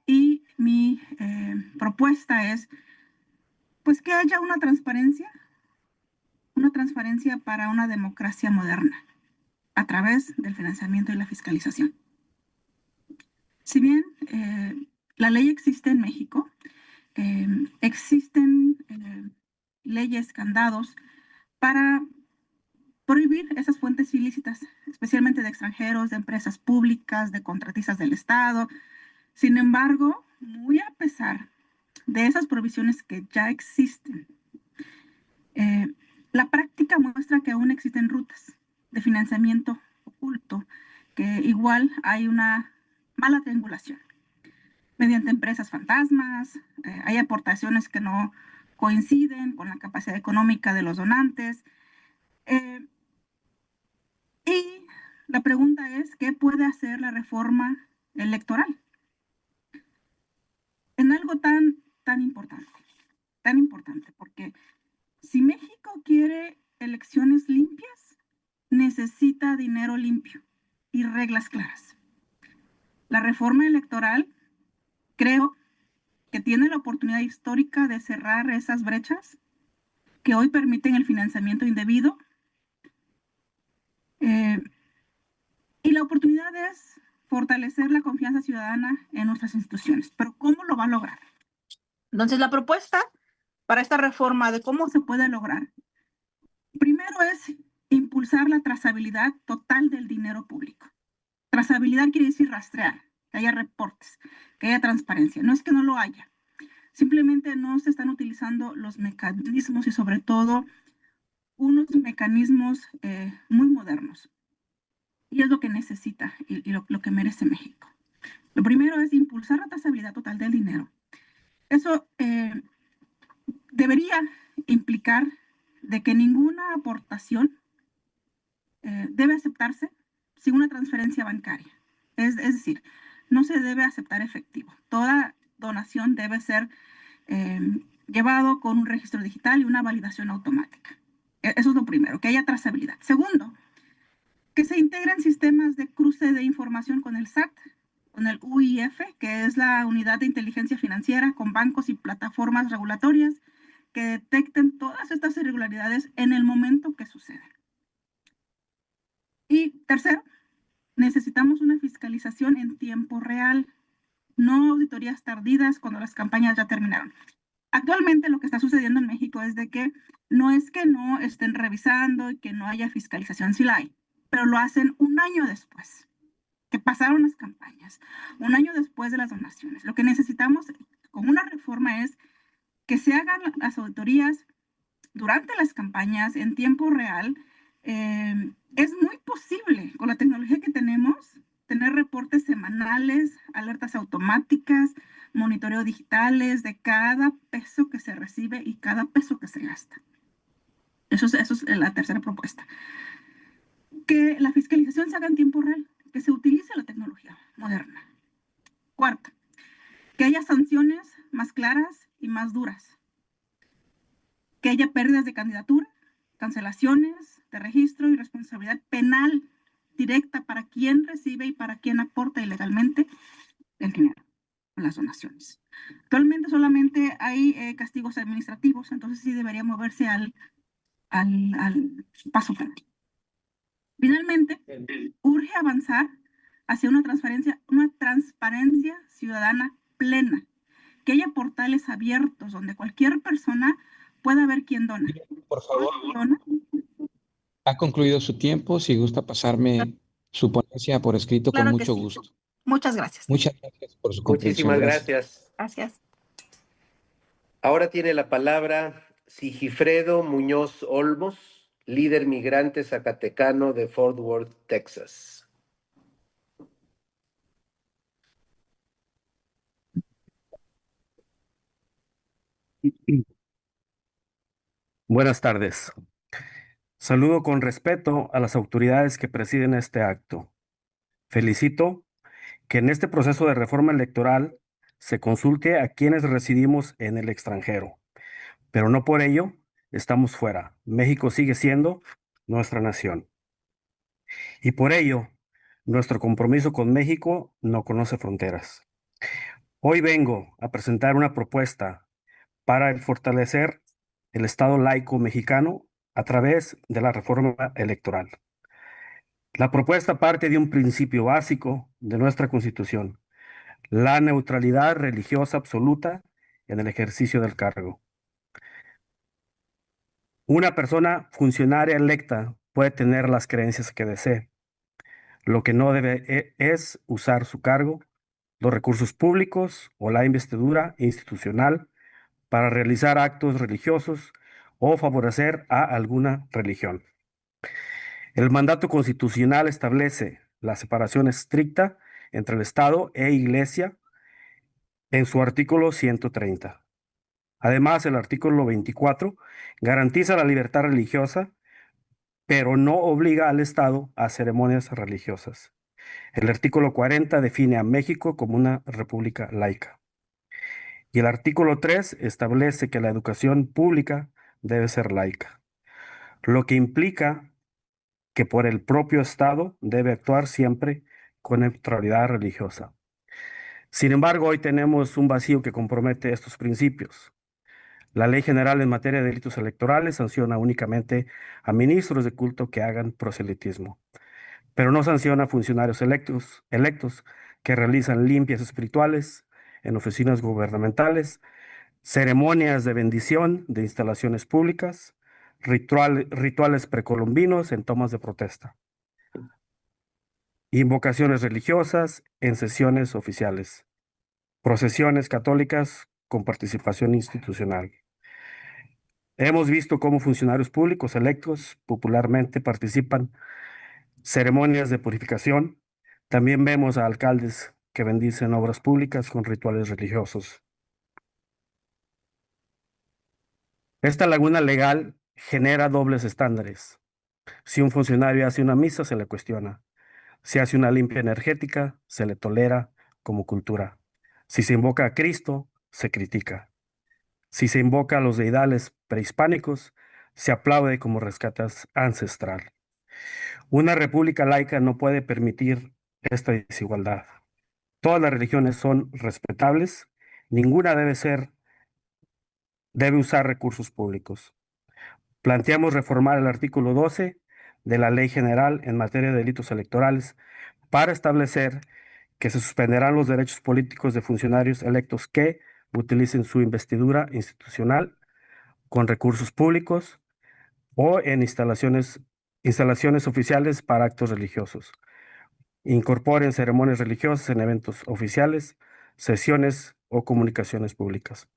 Y mi propuesta es pues que haya una transparencia para una democracia moderna a través del financiamiento y la fiscalización. Si bien la ley existe en México, existen leyes, candados para prohibir esas fuentes ilícitas, especialmente de extranjeros, de empresas públicas, de contratistas del Estado. Sin embargo, muy a pesar de esas provisiones que ya existen, la práctica muestra que aún existen rutas de financiamiento oculto, que igual hay una mala triangulación mediante empresas fantasmas, hay aportaciones que no coinciden con la capacidad económica de los donantes. Y la pregunta es, ¿qué puede hacer la reforma electoral en algo tan importante? Porque si México quiere elecciones limpias, necesita dinero limpio y reglas claras. La reforma electoral, creo que tiene la oportunidad histórica de cerrar esas brechas que hoy permiten el financiamiento indebido. Y la oportunidad es fortalecer la confianza ciudadana en nuestras instituciones. Pero ¿cómo lo va a lograr? Entonces, la propuesta para esta reforma de cómo se puede lograr, primero es impulsar la trazabilidad total del dinero público. Trazabilidad quiere decir rastrear, que haya reportes, que haya transparencia. No es que no lo haya, simplemente no se están utilizando los mecanismos y sobre todo unos mecanismos muy modernos. Y es lo que necesita y lo que merece México. Lo primero es impulsar la trazabilidad total del dinero. Eso debería implicar de que ninguna aportación debe aceptarse sin una transferencia bancaria. Es decir, no se debe aceptar efectivo. Toda donación debe ser llevado con un registro digital y una validación automática. Eso es lo primero, que haya trazabilidad. Segundo, que se integren sistemas de cruce de información con el SAT, con el UIF, que es la Unidad de Inteligencia Financiera, con bancos y plataformas regulatorias que detecten todas estas irregularidades en el momento que suceden. Y tercero, necesitamos una fiscalización en tiempo real, no auditorías tardías cuando las campañas ya terminaron. Actualmente lo que está sucediendo en México es de que no estén revisando y que no haya fiscalización, sí la hay, pero lo hacen un año después que pasaron las campañas, un año después de las donaciones. Lo que necesitamos con una reforma es que se hagan las auditorías durante las campañas en tiempo real. Es muy posible con la tecnología que tenemos tener reportes semanales, alertas automáticas, monitoreo digitales de cada peso que se recibe y cada peso que se gasta. Eso es la tercera propuesta. Que la fiscalización se haga en tiempo real, que se utilice la tecnología moderna. Cuarto, que haya sanciones más claras y más duras. Que haya pérdidas de candidatura, cancelaciones de registro y responsabilidad penal directa para quien recibe y para quien aporta ilegalmente el dinero, las donaciones. Actualmente solamente hay castigos administrativos, entonces sí debería moverse al paso práctico. Finalmente, urge avanzar hacia una transparencia ciudadana plena, que haya portales abiertos donde cualquier persona pueda ver quién dona. Por favor, ¿Dona? ha concluido su tiempo. Si gusta pasarme su ponencia por escrito, con Claro que mucho sí. gusto. Muchas gracias. Muchas gracias por su comprensión. Muchísimas gracias. Gracias. Ahora tiene la palabra Sigifredo Muñoz Olmos, líder migrante zacatecano de Fort Worth, Texas. Buenas tardes. Saludo con respeto a las autoridades que presiden este acto. Felicito que en este proceso de reforma electoral se consulte a quienes residimos en el extranjero, pero no por ello estamos fuera. México sigue siendo nuestra nación. Y por ello, nuestro compromiso con México no conoce fronteras. Hoy vengo a presentar una propuesta para fortalecer el Estado laico mexicano a través de la reforma electoral. La propuesta parte de un principio básico de nuestra Constitución, la neutralidad religiosa absoluta en el ejercicio del cargo. Una persona funcionaria electa puede tener las creencias que desee. Lo que no debe es usar su cargo, los recursos públicos o la investidura institucional para realizar actos religiosos o favorecer a alguna religión. El mandato constitucional establece la separación estricta entre el Estado e Iglesia en su artículo 130. Además, el artículo 24 garantiza la libertad religiosa, pero no obliga al Estado a ceremonias religiosas. El artículo 40 define a México como una república laica. Y el artículo 3 establece que la educación pública debe ser laica, lo que implica que por el propio Estado debe actuar siempre con neutralidad religiosa. Sin embargo, hoy tenemos un vacío que compromete estos principios. La Ley General en materia de delitos electorales sanciona únicamente a ministros de culto que hagan proselitismo, pero no sanciona a funcionarios electos que realizan limpias espirituales en oficinas gubernamentales, ceremonias de bendición de instalaciones públicas, rituales precolombinos en tomas de protesta, invocaciones religiosas en sesiones oficiales, procesiones católicas con participación institucional. Hemos visto cómo funcionarios públicos electos popularmente participan ceremonias de purificación. También vemos a alcaldes que bendicen obras públicas con rituales religiosos. Esta laguna legal genera dobles estándares. Si un funcionario hace una misa, se le cuestiona. Si hace una limpia energética, se le tolera como cultura. Si se invoca a Cristo, se critica. Si se invoca a los deidades prehispánicos, se aplaude como rescate ancestral. Una república laica no puede permitir esta desigualdad. Todas las religiones son respetables, ninguna debe usar recursos públicos. Planteamos reformar el artículo 12 de la Ley General en materia de delitos electorales para establecer que se suspenderán los derechos políticos de funcionarios electos que utilicen su investidura institucional con recursos públicos o en instalaciones oficiales para actos religiosos. Incorporen ceremonias religiosas en eventos oficiales, sesiones o comunicaciones públicas.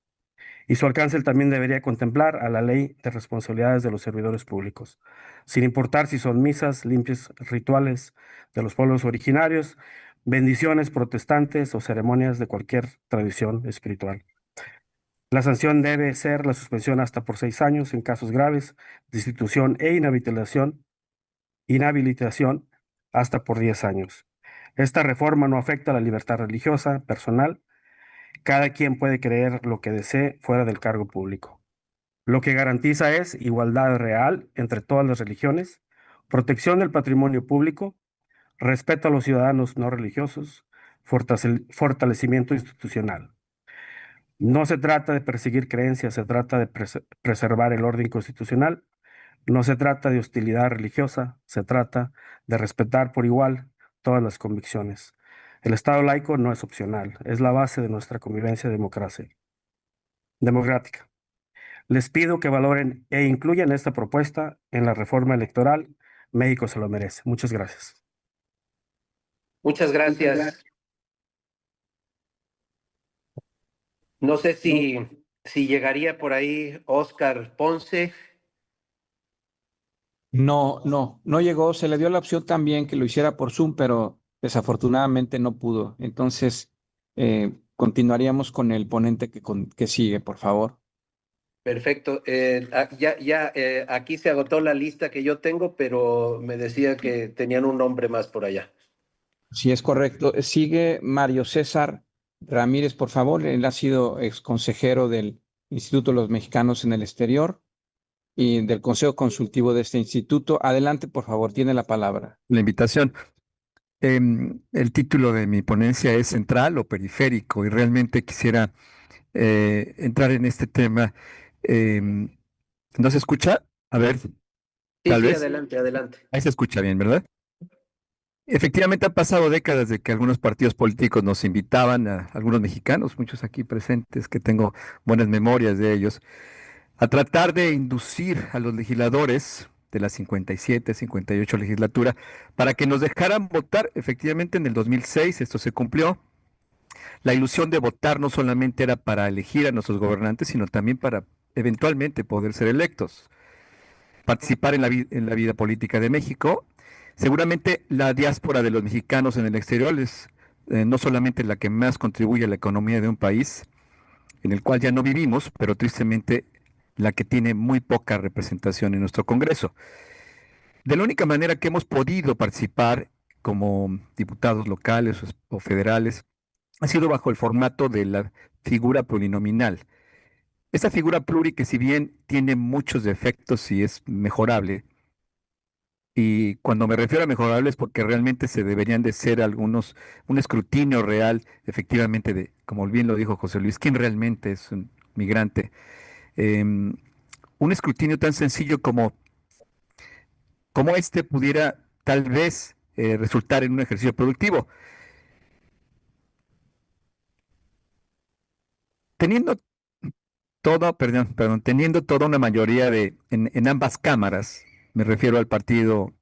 Y su alcance también debería contemplar a la ley de responsabilidades de los servidores públicos, sin importar si son misas, limpias rituales de los pueblos originarios, bendiciones protestantes o ceremonias de cualquier tradición espiritual. La sanción debe ser la suspensión hasta por 6 años en casos graves, destitución e inhabilitación hasta por 10 años. Esta reforma no afecta a la libertad religiosa personal. Cada quien puede creer lo que desee fuera del cargo público. Lo que garantiza es igualdad real entre todas las religiones, protección del patrimonio público, respeto a los ciudadanos no religiosos, fortalecimiento institucional. No se trata de perseguir creencias, se trata de preservar el orden constitucional. No se trata de hostilidad religiosa, se trata de respetar por igual todas las convicciones. El Estado laico no es opcional, es la base de nuestra convivencia democrática. Les pido que valoren e incluyan esta propuesta en la reforma electoral. México se lo merece. Muchas gracias. Muchas gracias. No sé si llegaría por ahí Óscar Ponce. No llegó. Se le dio la opción también que lo hiciera por Zoom, pero desafortunadamente no pudo. Entonces, continuaríamos con el ponente que sigue, por favor. Perfecto. Aquí se agotó la lista que yo tengo, pero me decía que tenían un nombre más por allá. Sí, es correcto. Sigue Mario César Ramírez, por favor. Él ha sido ex consejero del Instituto de los Mexicanos en el Exterior y del Consejo Consultivo de este instituto. Adelante, por favor, tiene la palabra. La invitación. El título de mi ponencia es Central o Periférico y realmente quisiera entrar en este tema. ¿No se escucha? A ver, tal Sí, vez. adelante. Ahí se escucha bien, ¿verdad? Efectivamente, han pasado décadas de que algunos partidos políticos nos invitaban, a algunos mexicanos, muchos aquí presentes, que tengo buenas memorias de ellos, a tratar de inducir a los legisladores de la 57, 58 legislatura para que nos dejaran votar. Efectivamente, en el 2006 esto se cumplió. La ilusión de votar no solamente era para elegir a nuestros gobernantes, sino también para eventualmente poder ser electos, participar en la vida política de México. Seguramente la diáspora de los mexicanos en el exterior es no solamente la que más contribuye a la economía de un país, en el cual ya no vivimos, pero tristemente la que tiene muy poca representación en nuestro Congreso. De la única manera que hemos podido participar como diputados locales o federales ha sido bajo el formato de la figura plurinominal. Esta figura pluri que si bien tiene muchos defectos y es mejorable, y cuando me refiero a mejorable es porque realmente se deberían de ser un escrutinio real, efectivamente, de, como bien lo dijo José Luis, quién realmente es un migrante. Un escrutinio tan sencillo como este pudiera tal vez resultar en un ejercicio productivo. Teniendo teniendo toda una mayoría en ambas cámaras, me refiero al partido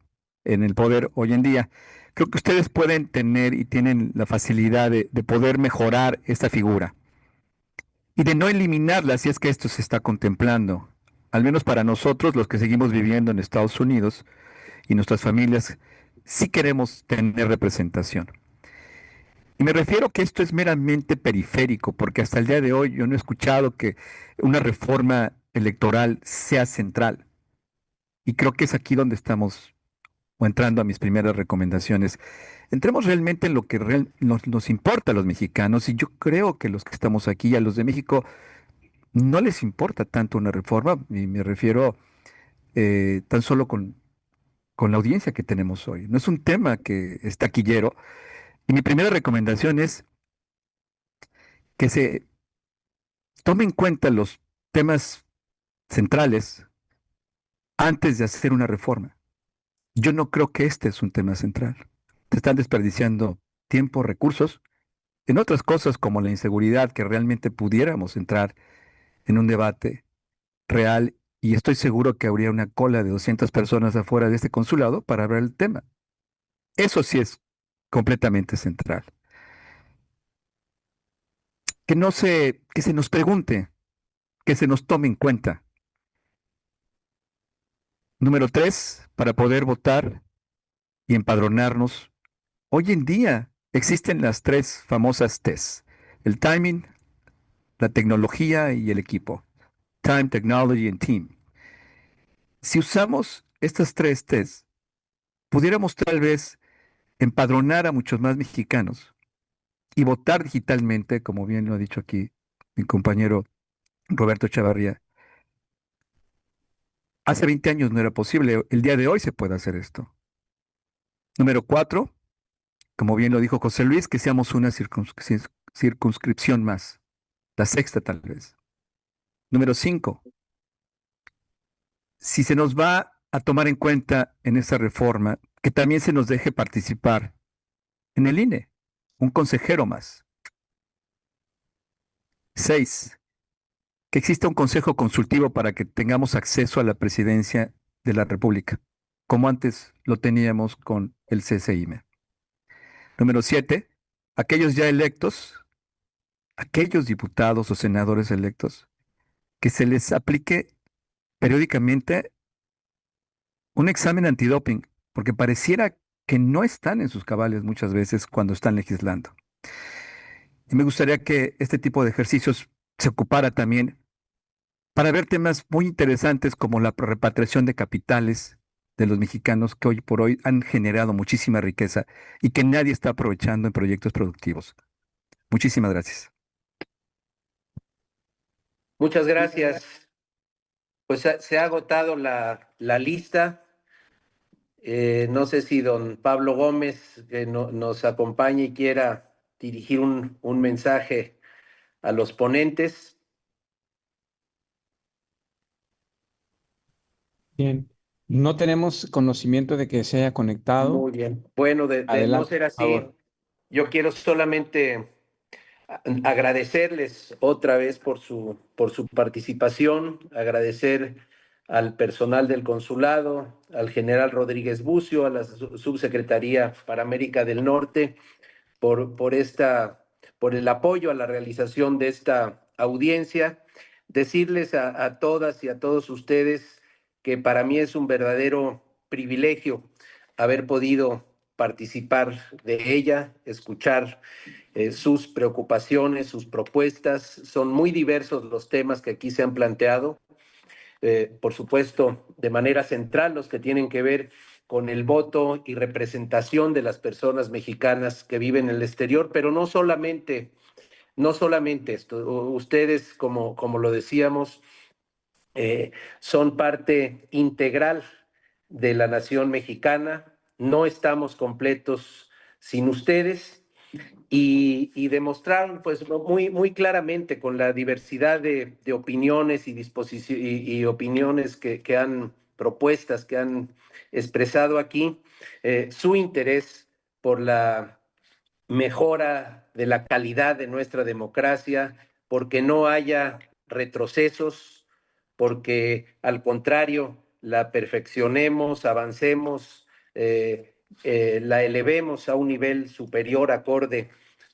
en el poder hoy en día, creo que ustedes pueden tener y tienen la facilidad de poder mejorar esta figura y de no eliminarla si es que esto se está contemplando. Al menos para nosotros, los que seguimos viviendo en Estados Unidos y nuestras familias, sí queremos tener representación. Y me refiero que esto es meramente periférico, porque hasta el día de hoy yo no he escuchado que una reforma electoral sea central. Y creo que es aquí donde estamos, o entrando a mis primeras recomendaciones. Entremos realmente en lo que nos importa a los mexicanos, y yo creo que los que estamos aquí, a los de México, no les importa tanto una reforma, y me refiero tan solo con la audiencia que tenemos hoy. No es un tema que es taquillero. Y mi primera recomendación es que se tome en cuenta los temas centrales antes de hacer una reforma. Yo no creo que este es un tema central. Se están desperdiciando tiempo, recursos en otras cosas como la inseguridad, que realmente pudiéramos entrar en un debate real, y estoy seguro que habría una cola de 200 personas afuera de este consulado para hablar del tema. Eso sí es completamente central. Que se nos pregunte, que se nos tome en cuenta. Número 3, para poder votar y empadronarnos. Hoy en día existen las 3 famosas T's: el timing, la tecnología y el equipo. Time, Technology and Team. Si usamos estas 3 T's, pudiéramos tal vez empadronar a muchos más mexicanos y votar digitalmente, como bien lo ha dicho aquí mi compañero Roberto Chavarría. Hace 20 años no era posible, el día de hoy se puede hacer esto. Número 4, como bien lo dijo José Luis, que seamos una circunscripción más. la sexta tal vez. Número 5, si se nos va a tomar en cuenta en esta reforma que también se nos deje participar en el INE, un consejero más. 6, que exista un consejo consultivo para que tengamos acceso a la presidencia de la República, como antes lo teníamos con el CCIME. Número 7, aquellos ya electos, aquellos diputados o senadores electos, que se les aplique periódicamente un examen antidoping, porque pareciera que no están en sus cabales muchas veces cuando están legislando. Y me gustaría que este tipo de ejercicios se ocupara también para ver temas muy interesantes como la repatriación de capitales de los mexicanos que hoy por hoy han generado muchísima riqueza y que nadie está aprovechando en proyectos productivos. Muchísimas gracias. Muchas gracias. Pues se ha agotado la lista. No sé si don Pablo Gómez nos acompañe y quiera dirigir un mensaje a los ponentes. Bien, no tenemos conocimiento de que se haya conectado. Muy bien. Bueno, de no Adelante, ser por así, favor. yo quiero solamente agradecerles otra vez por su participación, agradecer al personal del consulado, al general Rodríguez Bucio, a la subsecretaría para América del Norte, por el apoyo a la realización de esta audiencia. Decirles a todas y a todos ustedes que para mí es un verdadero privilegio haber podido participar de ella, escuchar sus preocupaciones, sus propuestas. Son muy diversos los temas que aquí se han planteado. Por supuesto, de manera central, los que tienen que ver con el voto y representación de las personas mexicanas que viven en el exterior, pero no solamente esto. Ustedes, como lo decíamos, son parte integral de la nación mexicana. No estamos completos sin ustedes. Y demostraron pues muy claramente con la diversidad de opiniones y opiniones que han propuestas, que han expresado aquí, su interés por la mejora de la calidad de nuestra democracia, porque no haya retrocesos, porque al contrario la perfeccionemos, avancemos, la elevemos a un nivel superior acorde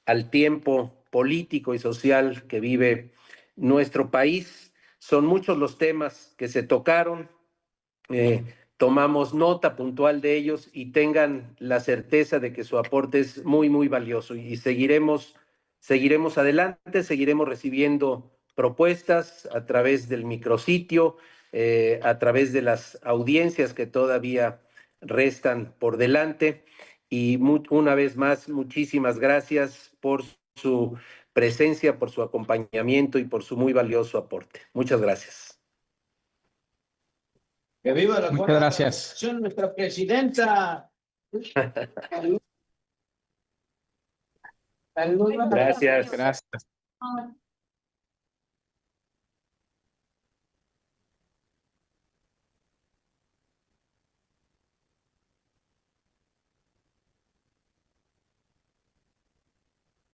al tiempo político y social que vive nuestro país. Son muchos los temas que se tocaron. Tomamos nota puntual de ellos y tengan la certeza de que su aporte es muy valioso y seguiremos adelante, seguiremos recibiendo propuestas a través del micrositio, a través de las audiencias que todavía restan por delante. Y una vez más, muchísimas gracias por su presencia, por su acompañamiento y por su muy valioso aporte. Muchas gracias. Que viva la Muchas gracias. Nuestra presidenta. Gracias. Gracias.